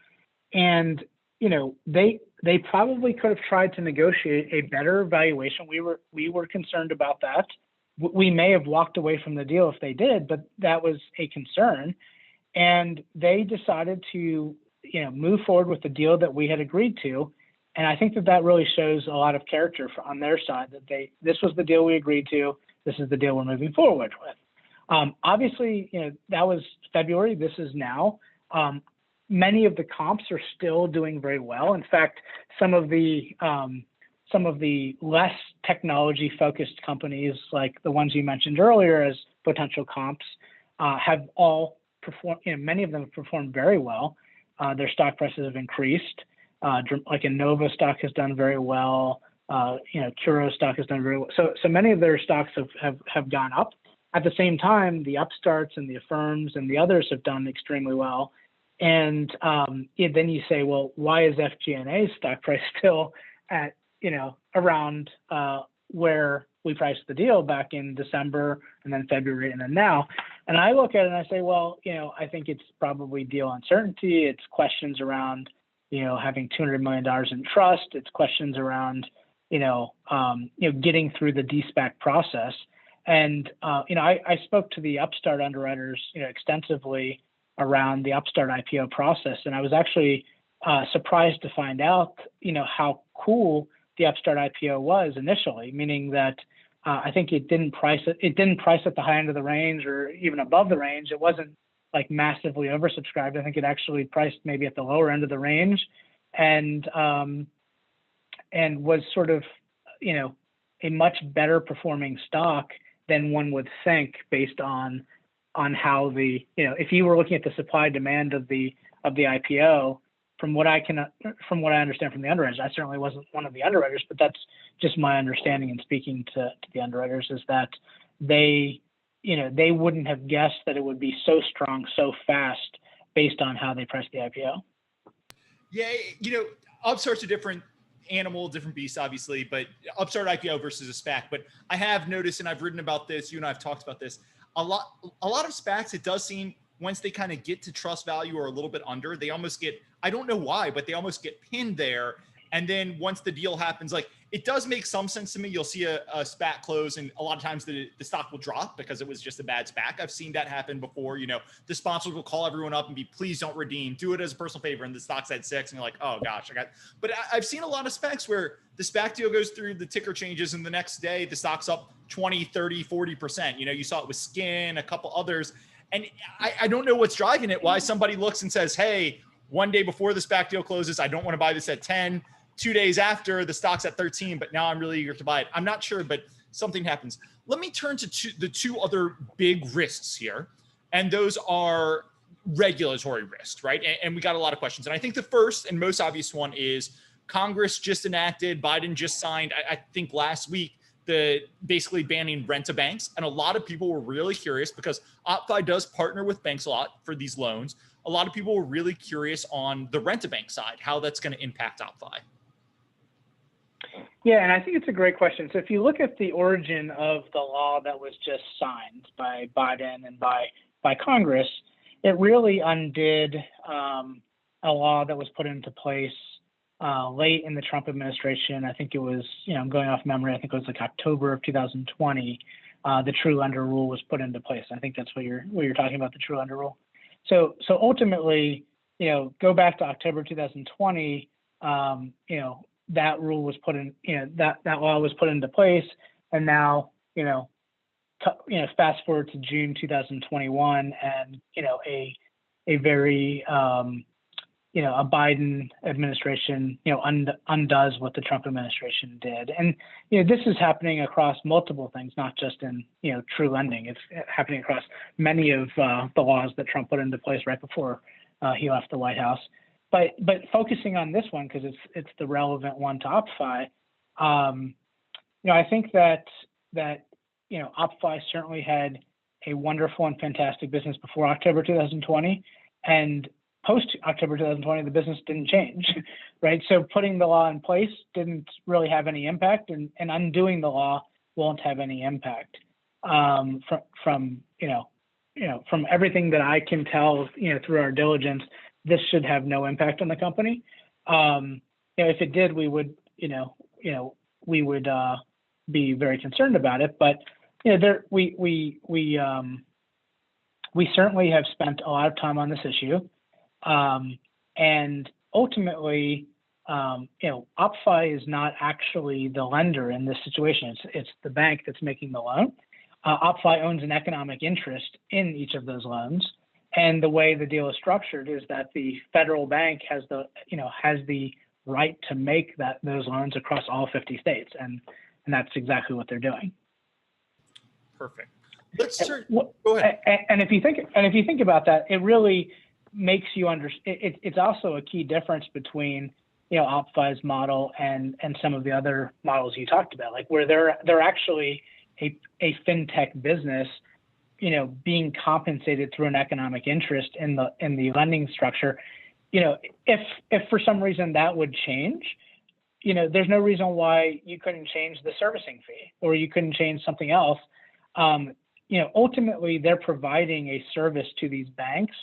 S2: and they probably could have tried to negotiate a better valuation. We were concerned about that. We may have walked away from the deal if they did, but that was a concern, and they decided to move forward with the deal that we had agreed to, and I think that really shows a lot of character on their side, that this was the deal we agreed to. This is the deal we're moving forward with. Obviously, that was February. This is now. Many of the comps are still doing very well. In fact, some of the less technology-focused companies, like the ones you mentioned earlier as potential comps, have all performed. Many of them have performed very well. Their stock prices have increased. Like Innova stock has done very well. Curo stock has done very well. So many of their stocks have gone up. At the same time, the Upstarts and the Affirms and the others have done extremely well. And then you say, well, why is FGNA's stock price still at, around where we priced the deal back in December and then February and then now? And I look at it and I say, well, I think it's probably deal uncertainty. It's questions around, having $200 million in trust. It's questions around, getting through the deSPAC process. And, I spoke to the Upstart underwriters, extensively around the Upstart IPO process. And I was actually surprised to find out, how cool the Upstart IPO was initially, meaning that I think it didn't price at the high end of the range or even above the range. It wasn't like massively oversubscribed. I think it actually priced maybe at the lower end of the range and was sort of, a much better performing stock than one would think based on how if you were looking at the supply demand of the IPO, from what I understand from the underwriters, I certainly wasn't one of the underwriters, but that's just my understanding in speaking to the underwriters, is that they wouldn't have guessed that it would be so strong so fast based on how they priced the IPO.
S1: Yeah, Upstart's a different animal, different beast, obviously, but Upstart IPO versus a SPAC. But I have noticed, and I've written about this, you and I have talked about this, a lot of SPACs, it does seem once they kind of get to trust value or a little bit under, they almost get I don't know why, but they almost get pinned there. And then once the deal happens, like it does make some sense to me. You'll see a SPAC close, and a lot of times the stock will drop because it was just a bad SPAC. I've seen that happen before. You know, the sponsors will call everyone up and be, please don't redeem, do it as a personal favor. And the stock's at 6 and you're like, oh gosh, but I've seen a lot of SPACs where the SPAC deal goes through, the ticker changes, and the next day the stock's up 20, 30, 40%. You know, you saw it with Skin, a couple others. And I don't know what's driving it, why somebody looks and says, hey, one day before the SPAC deal closes, I don't want to buy this at 10. 2 days after, the stock's at 13, but now I'm really eager to buy it. I'm not sure, but something happens. Let me turn to the two other big risks here, and those are regulatory risks, right? And we got a lot of questions. And I think the first and most obvious one is Congress just enacted, Biden just signed, I think last week, the basically banning rent-to-banks. And a lot of people were really curious because OppFi does partner with banks a lot for these loans. A lot of people were really curious on the rent-to-bank side, how that's going to impact OppFi.
S2: Yeah, and I think it's a great question. So if you look at the origin of the law that was just signed by Biden and by Congress, it really undid a law that was put into place late in the Trump administration. I think it was, I'm going off memory, I think it was like October of 2020, the true lender rule was put into place. I think that's what you're talking about, the true lender rule. So ultimately, go back to October 2020, that rule was put in, that law was put into place. And now, fast forward to June 2021 and, a very, a Biden administration, undoes what the Trump administration did. And, this is happening across multiple things, not just in, true lending. It's happening across many of the laws that Trump put into place right before he left the White House. But focusing on this one, because it's the relevant one to OppFi, I think that OppFi certainly had a wonderful and fantastic business before October 2020, and post October 2020, the business didn't change, right? So putting the law in place didn't really have any impact, and undoing the law won't have any impact. From everything that I can tell, through our diligence, this should have no impact on the company. If it did, we would, we would be very concerned about it. But we certainly have spent a lot of time on this issue, and ultimately, OppFi is not actually the lender in this situation. It's the bank that's making the loan. OppFi owns an economic interest in each of those loans. And the way the deal is structured is that the federal bank has the right to make those loans across all 50 states, and that's exactly what they're doing.
S1: Perfect. Let's turn. Go ahead.
S2: And if you think about that, it really makes you understand. It's also a key difference between OppFi's model and some of the other models you talked about, like where they're actually a fintech business, being compensated through an economic interest in the lending structure. If for some reason that would change, there's no reason why you couldn't change the servicing fee or you couldn't change something else. Ultimately, they're providing a service to these banks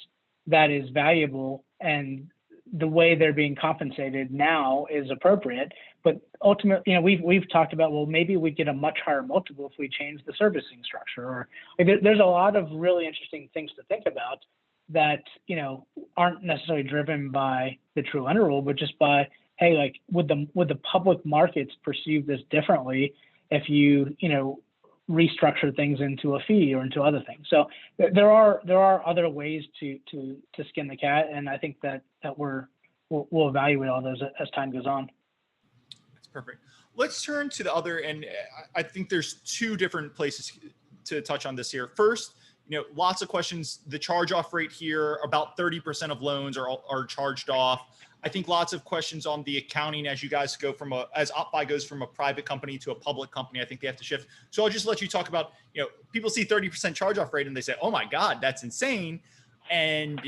S2: that is valuable, and the way they're being compensated now is appropriate. But ultimately, we've talked about, well, maybe we get a much higher multiple if we change the servicing structure. Or there's a lot of really interesting things to think about that aren't necessarily driven by the true lender rule, but just by, hey, like would the public markets perceive this differently if you restructure things into a fee or into other things? So there are other ways to skin the cat, and I think that we'll evaluate all those as time goes on.
S1: That's perfect. Let's turn to the other, and I think there's two different places to touch on this here. First, lots of questions. The charge-off rate here, about 30% of loans are charged off. I think lots of questions on the accounting as you guys go as OppFi goes from a private company to a public company. I think they have to shift. So I'll just let you talk about, people see 30% charge-off rate and they say, oh my God, that's insane. And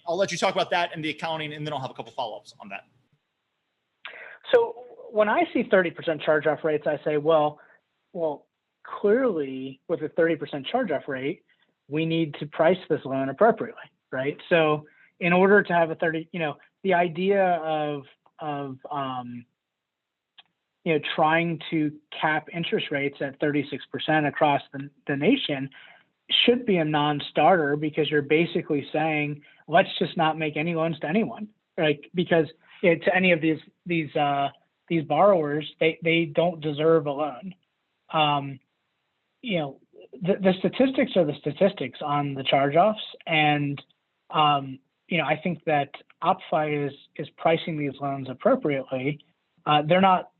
S1: I'll let you talk about that and the accounting, and then I'll have a couple follow-ups on that.
S2: So when I see 30% charge-off rates, I say, well, clearly with a 30% charge-off rate, we need to price this loan appropriately, right? So in order to have a the idea of trying to cap interest rates at 36% across the nation should be a non-starter, because you're basically saying, let's just not make any loans to anyone, right? Because to any of these borrowers, they don't deserve a loan. The statistics are the statistics on the charge-offs, and I think that OppFi is pricing these loans appropriately. They're not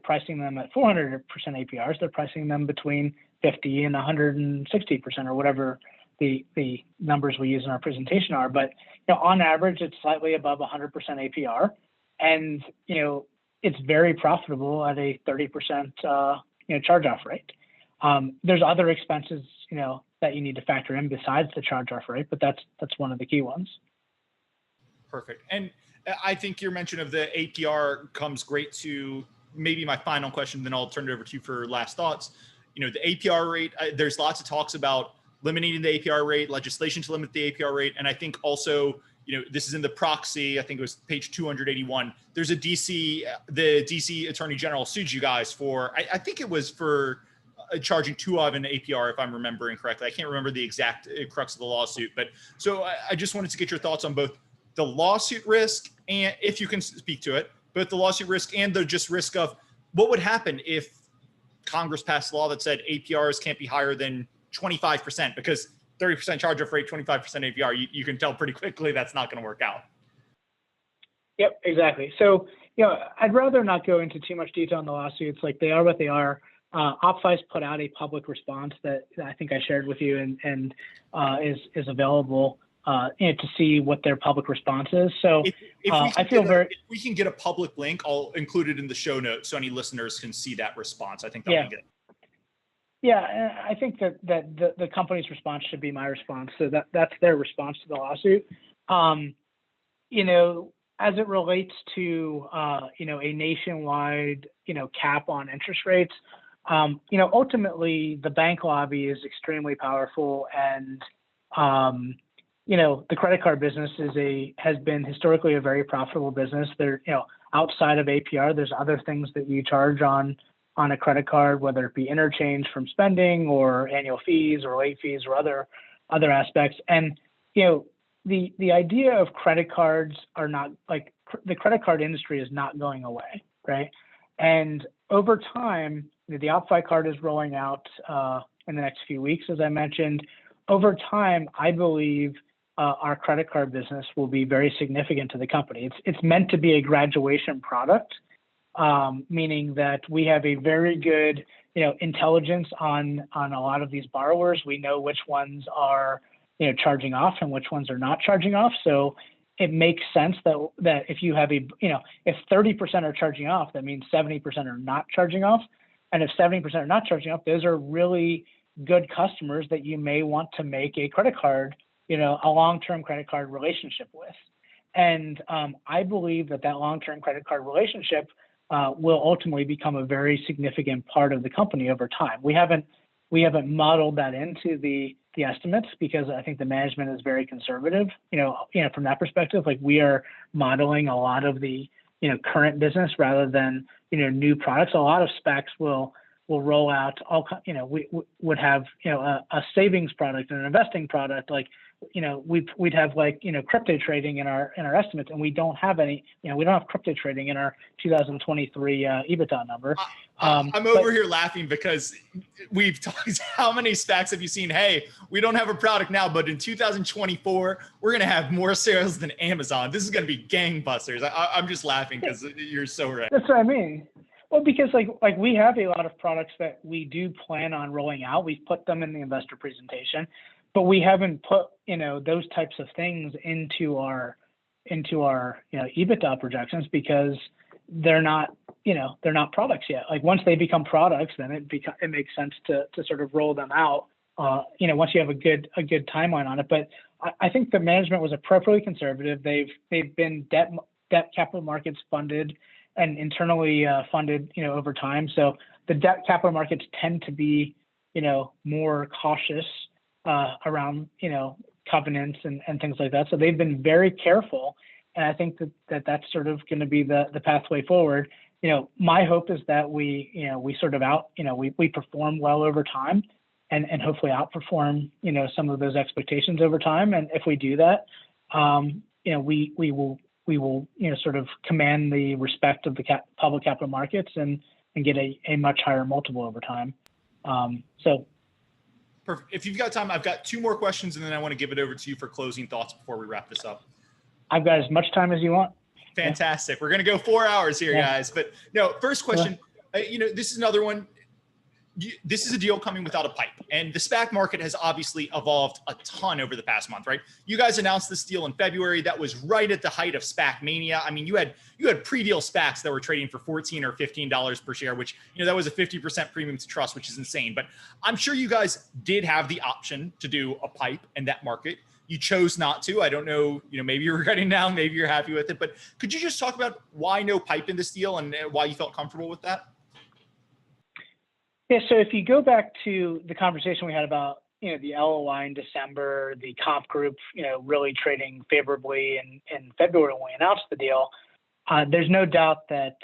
S2: pricing them at 400% APRs. They're pricing them between 50 and 160%, or whatever the numbers we use in our presentation are. But on average, it's slightly above 100% APR, and it's very profitable at a 30% charge-off rate. There's other expenses that you need to factor in besides the charge-off rate, but that's one of the key ones.
S1: Perfect. And I think your mention of the APR comes great to maybe my final question, then I'll turn it over to you for last thoughts. The APR rate, there's lots of talks about eliminating the APR rate, legislation to limit the APR rate. And I think also, this is in the proxy, I think it was page 281. There's the DC Attorney General sued you guys for, I think it was for charging too of an APR, if I'm remembering correctly. I can't remember the exact crux of the lawsuit, but so I just wanted to get your thoughts on both the lawsuit risk, and if you can speak to it, both the lawsuit risk and the just risk of what would happen if Congress passed a law that said APRs can't be higher than 25%, because 30% charge-off rate, 25% APR, you can tell pretty quickly that's not going to work out.
S2: Yep, exactly. So, I'd rather not go into too much detail on the lawsuits. Like, they are what they are. OppFi's put out a public response that I think I shared with you, and is available to see what their public response is. So if
S1: we can get a public link, I'll include it in the show notes so any listeners can see that response. I think that'll be good.
S2: Yeah, I think that the company's response should be my response. So that's their response to the lawsuit. As it relates to a nationwide cap on interest rates, ultimately the bank lobby is extremely powerful, and the credit card business has been historically a very profitable business. There, outside of APR, there's other things that you charge on a credit card, whether it be interchange from spending or annual fees or late fees or other aspects. And the idea of credit cards are not, like, the credit card industry is not going away, right? And over time, the OppFi card is rolling out in the next few weeks, as I mentioned. Over time, I believe our credit card business will be very significant to the company. It's meant to be a graduation product, meaning that we have a very good, intelligence on a lot of these borrowers. We know which ones are, charging off and which ones are not charging off. So it makes sense that if you have if 30% are charging off, that means 70% are not charging off. And if 70% are not charging off, those are really good customers that you may want to make a credit card, a long-term credit card relationship with. And I believe that long-term credit card relationship will ultimately become a very significant part of the company over time. We haven't modeled that into the estimates, because I think the management is very conservative, from that perspective. Like, we are modeling a lot of the, current business rather than, new products. A lot of SPACs will roll out we would have, a savings product and an investing product. Like, we'd have crypto trading in our estimates, and we don't have any, we don't have crypto trading in our 2023 EBITDA number.
S1: I'm over here laughing because we've talked, how many SPACs have you seen? Hey, we don't have a product now, but in 2024, we're going to have more sales than Amazon. This is going to be gangbusters. I'm just laughing because you're so right.
S2: That's what I mean. Well, because like we have a lot of products that we do plan on rolling out. We've put them in the investor presentation, but we haven't put, those types of things into our EBITDA projections, because they're not products yet. Like, once they become products, then it makes sense to sort of roll them out, once you have a good timeline on it. But I think the management was appropriately conservative. They've been debt capital markets funded and internally funded, over time. So the debt capital markets tend to be, more cautious around, covenants and things like that. So they've been very careful. And I think that's sort of going to be the pathway forward. My hope is that we sort of we perform well over time and hopefully outperform, some of those expectations over time. And if we do that, we will sort of command the respect of the public capital markets and get a much higher multiple over time. So.
S1: Perfect. If you've got time, I've got 2 more questions, and then I want to give it over to you for closing thoughts before we wrap this up.
S2: I've got as much time as you want.
S1: Fantastic. We're going to go 4 hours here, guys. But no, first question, this is another one. This is a deal coming without a pipe, and the SPAC market has obviously evolved a ton over the past month, right? You guys announced this deal in February. That was right at the height of SPAC mania. I mean, you had pre-deal SPACs that were trading for $14 or $15 per share, which, that was a 50% premium to trust, which is insane. But I'm sure you guys did have the option to do a pipe in that market. You chose not to. I don't know, maybe you're regretting now, maybe you're happy with it, but could you just talk about why no pipe in this deal and why you felt comfortable with that?
S2: Yeah, so if you go back to the conversation we had about, the LOI in December, the comp group, really trading favorably in February when we announced the deal, there's no doubt that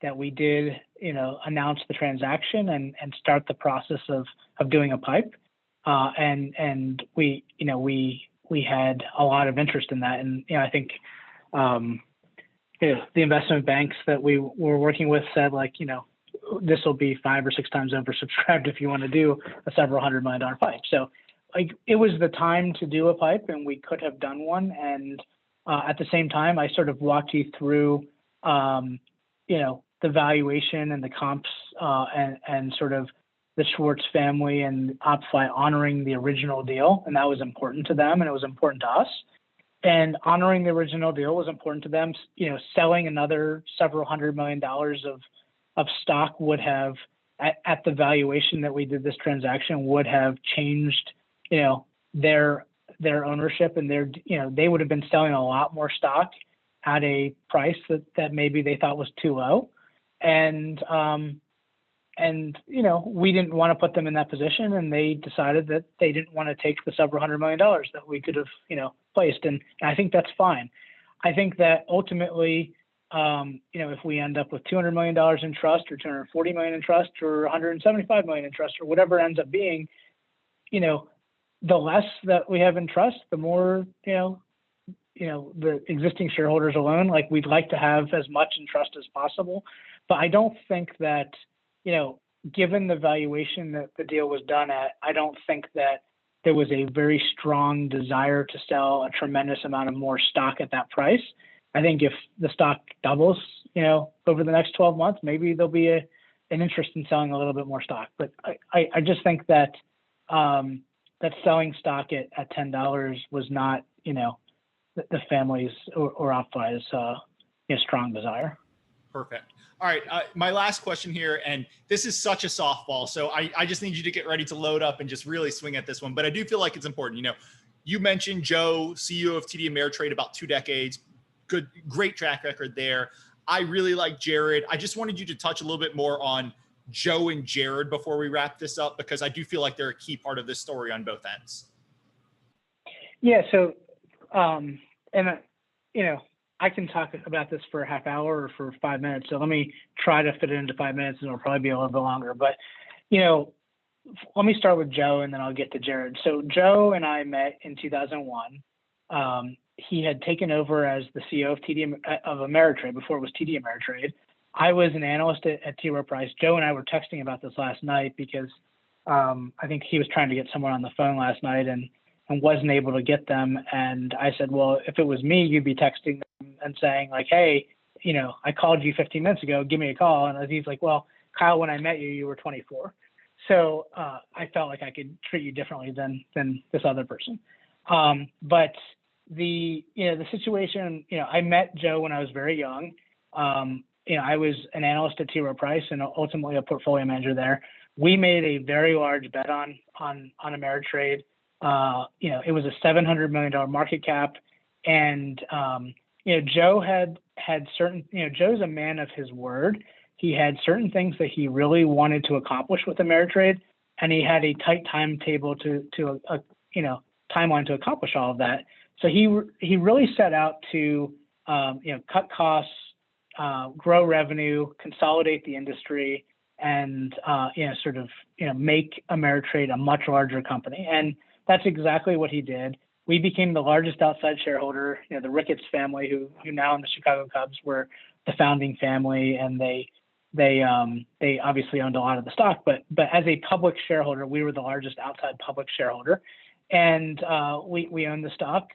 S2: that we did, announce the transaction and start the process of doing a pipe. And we had a lot of interest in that. And, I think the investment banks that we were working with said, like, this will be 5 or 6 times oversubscribed if you want to do a several $100 million pipe. So like it was the time to do a pipe, and we could have done one. And at the same time, I sort of walked you through, the valuation and the comps and sort of the Schwartz family and OppFi honoring the original deal. And that was important to them, and it was important to us. And honoring the original deal was important to them. Selling another several $100 million of stock would have, at the valuation that we did this transaction, would have changed, their ownership, and they would have been selling a lot more stock at a price that maybe they thought was too low. And we didn't want to put them in that position, and they decided that they didn't want to take the several $100 million that we could have, placed. And I think that's fine. I think that ultimately, if we end up with $200 million in trust, or $240 million in trust, or $175 million in trust, or whatever it ends up being, the less that we have in trust, the more, the existing shareholders alone, like, we'd like to have as much in trust as possible. But I don't think that, given the valuation that the deal was done at, I don't think that there was a very strong desire to sell a tremendous amount of more stock at that price. I think if the stock doubles, over the next 12 months, maybe there'll be an interest in selling a little bit more stock. But I just think that that selling stock at $10 was not, the family's or OppFi's strong desire.
S1: Perfect. All right. My last question here, and this is such a softball, so I just need you to get ready to load up and just really swing at this one. But I do feel like it's important. You mentioned Joe, CEO of TD Ameritrade, about 2 decades. Great track record there. I really like Jared. I just wanted you to touch a little bit more on Joe and Jared before we wrap this up, because I do feel like they're a key part of this story on both ends.
S2: Yeah. So, I can talk about this for a half hour or for 5 minutes. So let me try to fit it into 5 minutes, and it'll probably be a little bit longer. But, let me start with Joe, and then I'll get to Jared. So Joe and I met in 2001. He had taken over as the CEO of Ameritrade before it was TD Ameritrade. I was an analyst at T. Rowe Price. Joe and I were texting about this last night because I think he was trying to get someone on the phone last night and wasn't able to get them. And I said, well, if it was me, you'd be texting them and saying, like, hey, I called you 15 minutes ago, give me a call. And he's like, well, Kyle, when I met you, you were 24. So I felt like I could treat you differently than this other person. But the situation, I met Joe when I was very young. I was an analyst at T. Rowe Price and ultimately a portfolio manager there. We made a very large bet on Ameritrade. It was a $700 million market cap. And, Joe had certain, Joe's a man of his word. He had certain things that he really wanted to accomplish with Ameritrade, and he had a tight timetable to timeline to accomplish all of that. So he really set out to cut costs, grow revenue, consolidate the industry, and make Ameritrade a much larger company. And that's exactly what he did. We became the largest outside shareholder. The Ricketts family, who now in the Chicago Cubs, were the founding family, and they obviously owned a lot of the stock. But as a public shareholder, we were the largest outside public shareholder, and we owned the stock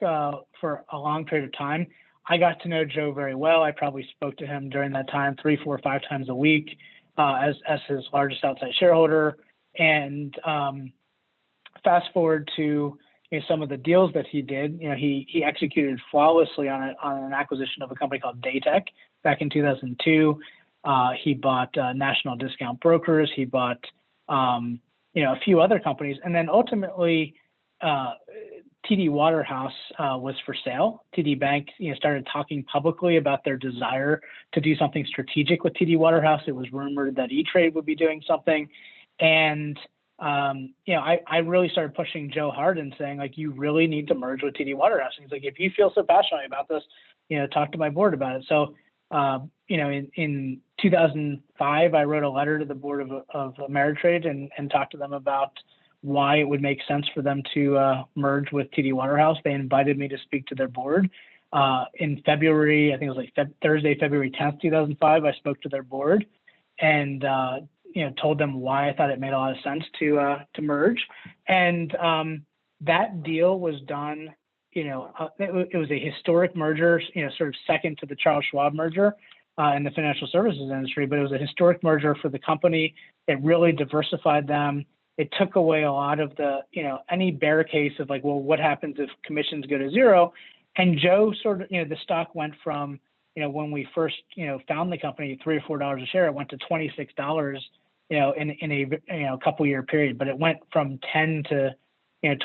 S2: for a long period of time. I got to know Joe very well. I probably spoke to him during that time 3, 4, 5 times a week as his largest outside shareholder. And fast forward to some of the deals that he did. He executed flawlessly on an acquisition of a company called Daytech back in 2002. He bought National Discount Brokers. He bought a few other companies, and then ultimately TD Waterhouse was for sale. TD Bank started talking publicly about their desire to do something strategic with TD Waterhouse. It was rumored that E-Trade would be doing something, and I really started pushing Joe hard and saying, like, you really need to merge with TD Waterhouse. And he's like, if you feel so passionately about this, talk to my board about it. So, in 2005, I wrote a letter to the board of Ameritrade and talked to them about why it would make sense for them to merge with TD Waterhouse. They invited me to speak to their board. In February, I think it was like Thursday, February 10th, 2005, I spoke to their board and told them why I thought it made a lot of sense to merge. And that deal was done, it was a historic merger, sort of second to the Charles Schwab merger in the financial services industry, but it was a historic merger for the company. It really diversified them. It took away a lot of the, any bear case of like, well, what happens if commissions go to zero? And Joe sort of, the stock went from, when we first, found the company, $3 or $4 a share, it went to $26, in a couple year period, but it went from 10 to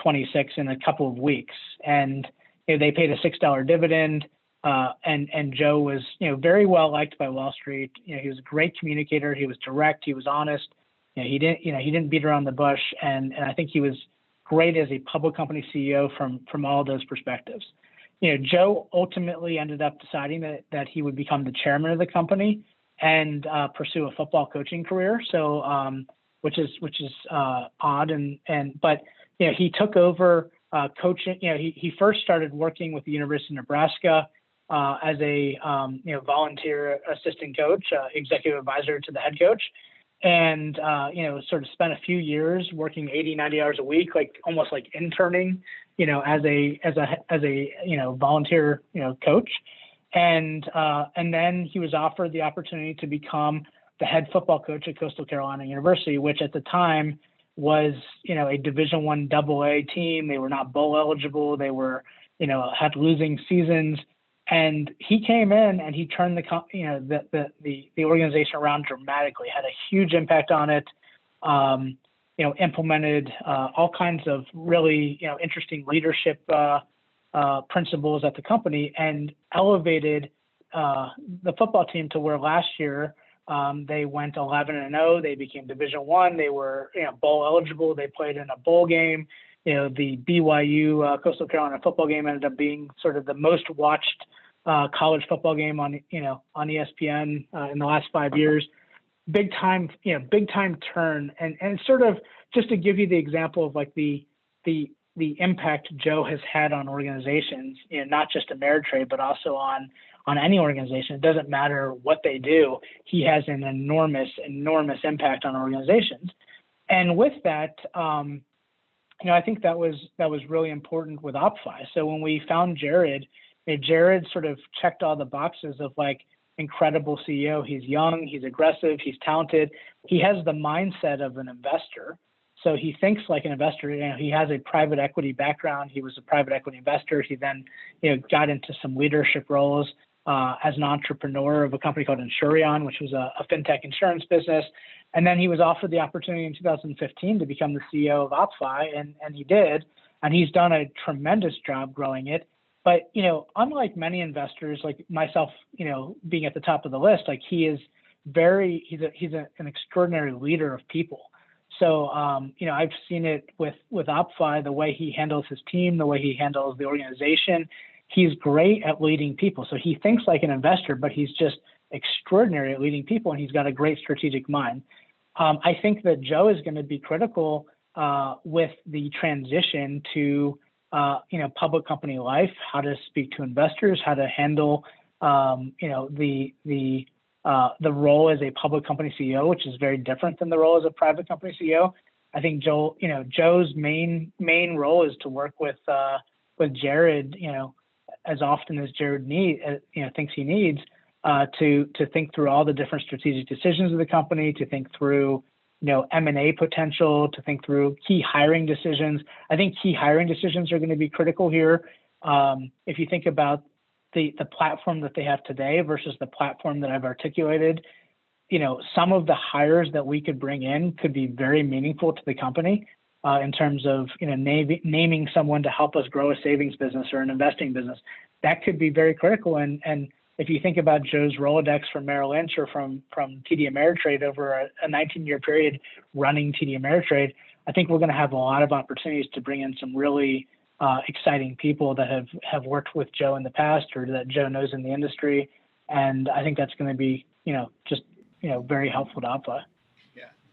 S2: 26 in a couple of weeks. And they paid a $6 dividend. And Joe was, very well liked by Wall Street. He was a great communicator. He was direct. He was honest. He didn't beat around the bush. And I think he was great as a public company CEO from all those perspectives. Joe ultimately ended up deciding that he would become the chairman of the company and pursue a football coaching career. So, which is odd. But he took over coaching. He first started working with the University of Nebraska as a volunteer assistant coach, executive advisor to the head coach, and sort of spent a few years working 80, 90 hours a week, like almost like interning, as a volunteer coach. And then he was offered the opportunity to become the head football coach at Coastal Carolina University, which at the time was, a Division I AA team. They were not bowl eligible. They were, had losing seasons. And he came in and he turned the organization around dramatically, had a huge impact on it, implemented all kinds of really, interesting leadership principles at the company, and elevated the football team to where last year they went 11-0. They became Division I. They were bowl eligible. They played in a bowl game. The BYU Coastal Carolina football game ended up being sort of the most watched college football game on ESPN in the last 5 years. Big time turn, and sort of just to give you the example of like the impact Joe has had on organizations, not just Ameritrade, but also on any organization. It doesn't matter what they do. He has an enormous impact on organizations. And with that, I think that was really important with OppFi. So when we found Jared, Jared sort of checked all the boxes of like incredible CEO. He's young, he's aggressive, he's talented. He has the mindset of an investor. So he thinks like an investor. He has a private equity background. He was a private equity investor. He then, got into some leadership roles as an entrepreneur of a company called Insurion, which was a fintech insurance business. And then he was offered the opportunity in 2015 to become the CEO of OppFi, and he did. And he's done a tremendous job growing it. But, unlike many investors like myself, being at the top of the list, like he's an extraordinary leader of people. So, I've seen it with OppFi, the way he handles his team, the way he handles the organization. He's great at leading people. So he thinks like an investor, but he's just extraordinary at leading people, and he's got a great strategic mind. I think that Joe is going to be critical with the transition to public company life, how to speak to investors, how to handle the role as a public company CEO, which is very different than the role as a private company CEO. I think Joe's main role is to work with Jared, as often as Jared thinks he needs, to think through all the different strategic decisions of the company, to think through M&A potential, to think through key hiring decisions. I think key hiring decisions are going to be critical here. If you think about the platform that they have today versus the platform that I've articulated, some of the hires that we could bring in could be very meaningful to the company in terms of naming someone to help us grow a savings business or an investing business. That could be very critical. And if you think about Joe's Rolodex from Merrill Lynch or from TD Ameritrade over a 19-year period running TD Ameritrade, I think we're going to have a lot of opportunities to bring in some really exciting people that have worked with Joe in the past or that Joe knows in the industry. And I think that's going to be, very helpful to OppFi.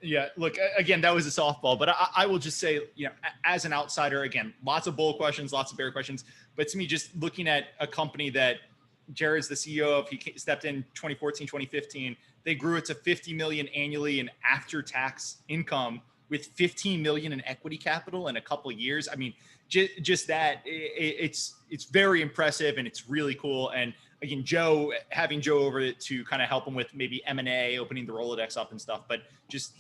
S1: Yeah. Look, again, that was a softball, but I will just say, as an outsider, again, lots of bull questions, lots of bear questions, but to me, just looking at a company that Jared's the CEO of, he stepped in 2014, 2015, they grew it to 50 million annually in after-tax income with 15 million in equity capital in a couple of years. I mean, just that it's very impressive and it's really cool. And again, having Joe over to kind of help him with maybe M&A, opening the Rolodex up and stuff, but just,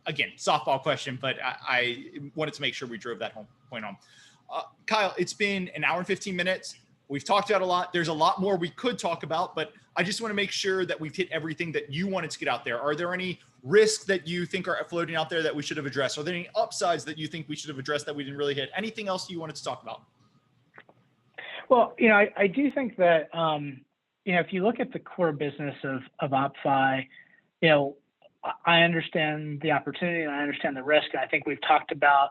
S1: again, softball question, but I wanted to make sure we drove that point home. Kyle, it's been an hour and 15 minutes. We've talked about a lot. There's a lot more we could talk about, but I just want to make sure that we've hit everything that you wanted to get out there. Are there any risks that you think are floating out there that we should have addressed? Are there any upsides that you think we should have addressed that we didn't really hit? Anything else you wanted to talk about?
S2: Well, I do think that, if you look at the core business of OppFi, I understand the opportunity and I understand the risk. And I think we've talked about,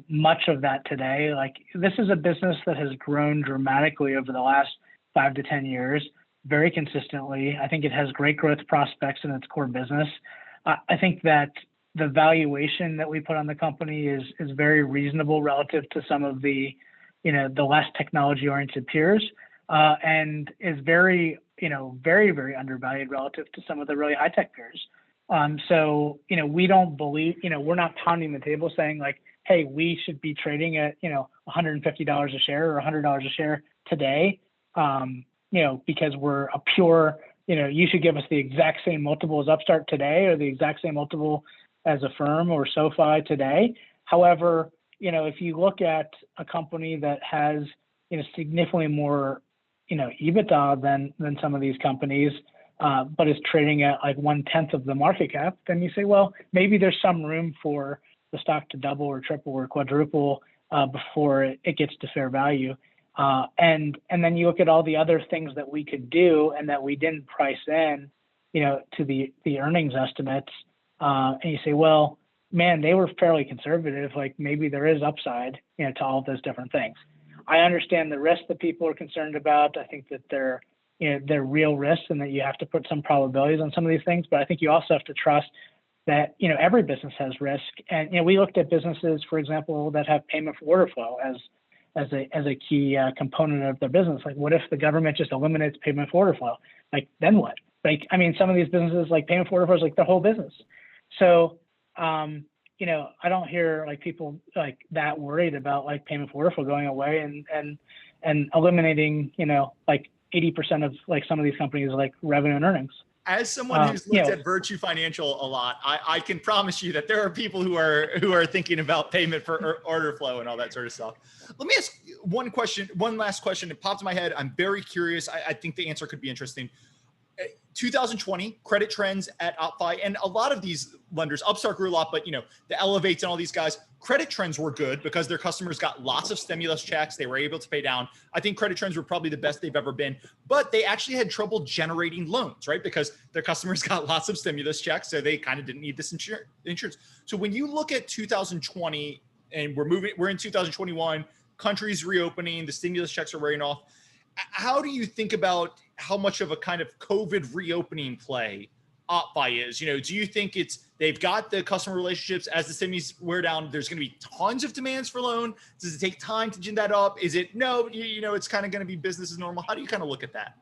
S2: much of that today. Like, this is a business that has grown dramatically over the last 5 to 10 years, very consistently. I think it has great growth prospects in its core business. I think that the valuation that we put on the company is very reasonable relative to some of the less technology-oriented peers, and is very, very, very undervalued relative to some of the really high-tech peers. So, we don't believe, we're not pounding the table saying like, hey, we should be trading at, $150 a share or $100 a share today, because we're a pure, you should give us the exact same multiple as Upstart today or the exact same multiple as Affirm or SoFi today. However, if you look at a company that has, significantly more, EBITDA than some of these companies, but is trading at like 1/10 of the market cap, then you say, well, maybe there's some room for the stock to double or triple or quadruple before it gets to fair value. And then you look at all the other things that we could do and that we didn't price in, to the earnings estimates, and you say, well, man, they were fairly conservative. Like, maybe there is upside, to all of those different things. I understand the risks that people are concerned about. I think that they're real risks and that you have to put some probabilities on some of these things. But I think you also have to trust that, every business has risk. And, we looked at businesses, for example, that have payment for order flow as a key component of their business. Like, what if the government just eliminates payment for order flow? Like, then what? Like, I mean, some of these businesses, like payment for order flow is like their whole business. So, I don't hear like people like that worried about like payment for order flow going away and eliminating, like 80% of like some of these companies like revenue and earnings.
S1: As someone who's looked at Virtue Financial a lot, I can promise you that there are people who are thinking about payment for order flow and all that sort of stuff. Let me ask one last question. It popped in my head. I'm very curious. I think the answer could be interesting. 2020 credit trends at OppFi, and a lot of these lenders, Upstart grew a lot, but the Elevates and all these guys, Credit trends were good because their customers got lots of stimulus checks. They were able to pay down. I think credit trends were probably the best they've ever been, but they actually had trouble generating loans, right? Because their customers got lots of stimulus checks. So they kind of didn't need this insurance. So when you look at 2020 and we're in 2021, countries reopening, the stimulus checks are wearing off. How do you think about how much of a kind of COVID reopening play OppFi is? Do you think they've got the customer relationships as the stimulus wear down? There's going to be tons of demands for loan. Does it take time to gin that up? Is it no? It's kind of going to be business as normal. How do you kind of look at that?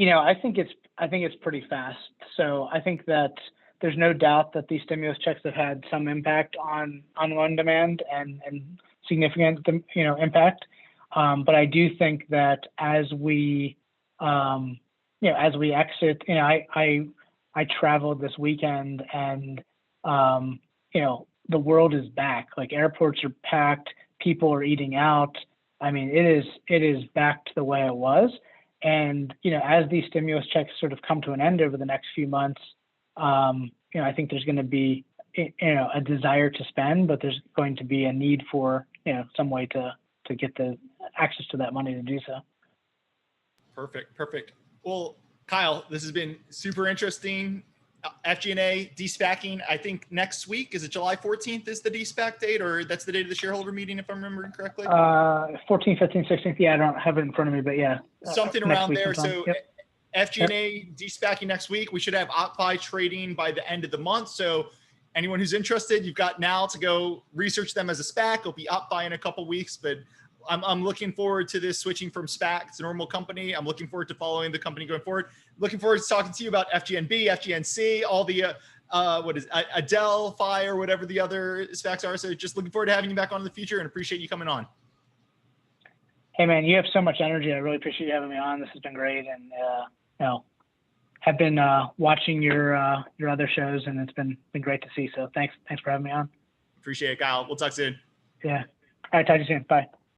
S2: I think it's pretty fast. So I think that there's no doubt that these stimulus checks have had some impact on loan demand and significant impact. But I do think that as we exit, I traveled this weekend and, the world is back. Like airports are packed, people are eating out. I mean, it is back to the way it was. And, as these stimulus checks sort of come to an end over the next few months, I think there's going to be, a desire to spend, but there's going to be a need for, some way to get the access to that money to do so.
S1: Perfect. Well, Kyle, this has been super interesting. FGNA, deSPACing, I think next week, is it July 14th is the deSpac date, or that's the date of the shareholder meeting, if I'm remembering correctly?
S2: 14th, 15th, 16th. Yeah, I don't have it in front of me, but yeah.
S1: Something around there.
S2: Sometime.
S1: So
S2: Yep.
S1: FGNA, deSPACing next week. We should have OppFi trading by the end of the month. So anyone who's interested, you've got now to go research them as a SPAC. It'll be OppFi in a couple weeks, but I'm looking forward to this switching from SPAC to normal company. I'm looking forward to following the company going forward. Looking forward to talking to you about FGNB, FGNC, all the Adelphi or whatever the other SPACs are. So just looking forward to having you back on in the future and appreciate you coming on.
S2: Hey man, you have so much energy. I really appreciate you having me on. This has been great, and have been watching your other shows, and it's been great to see. So thanks for having me on.
S1: Appreciate it, Kyle. We'll talk soon.
S2: Yeah. All right, talk to you soon. Bye.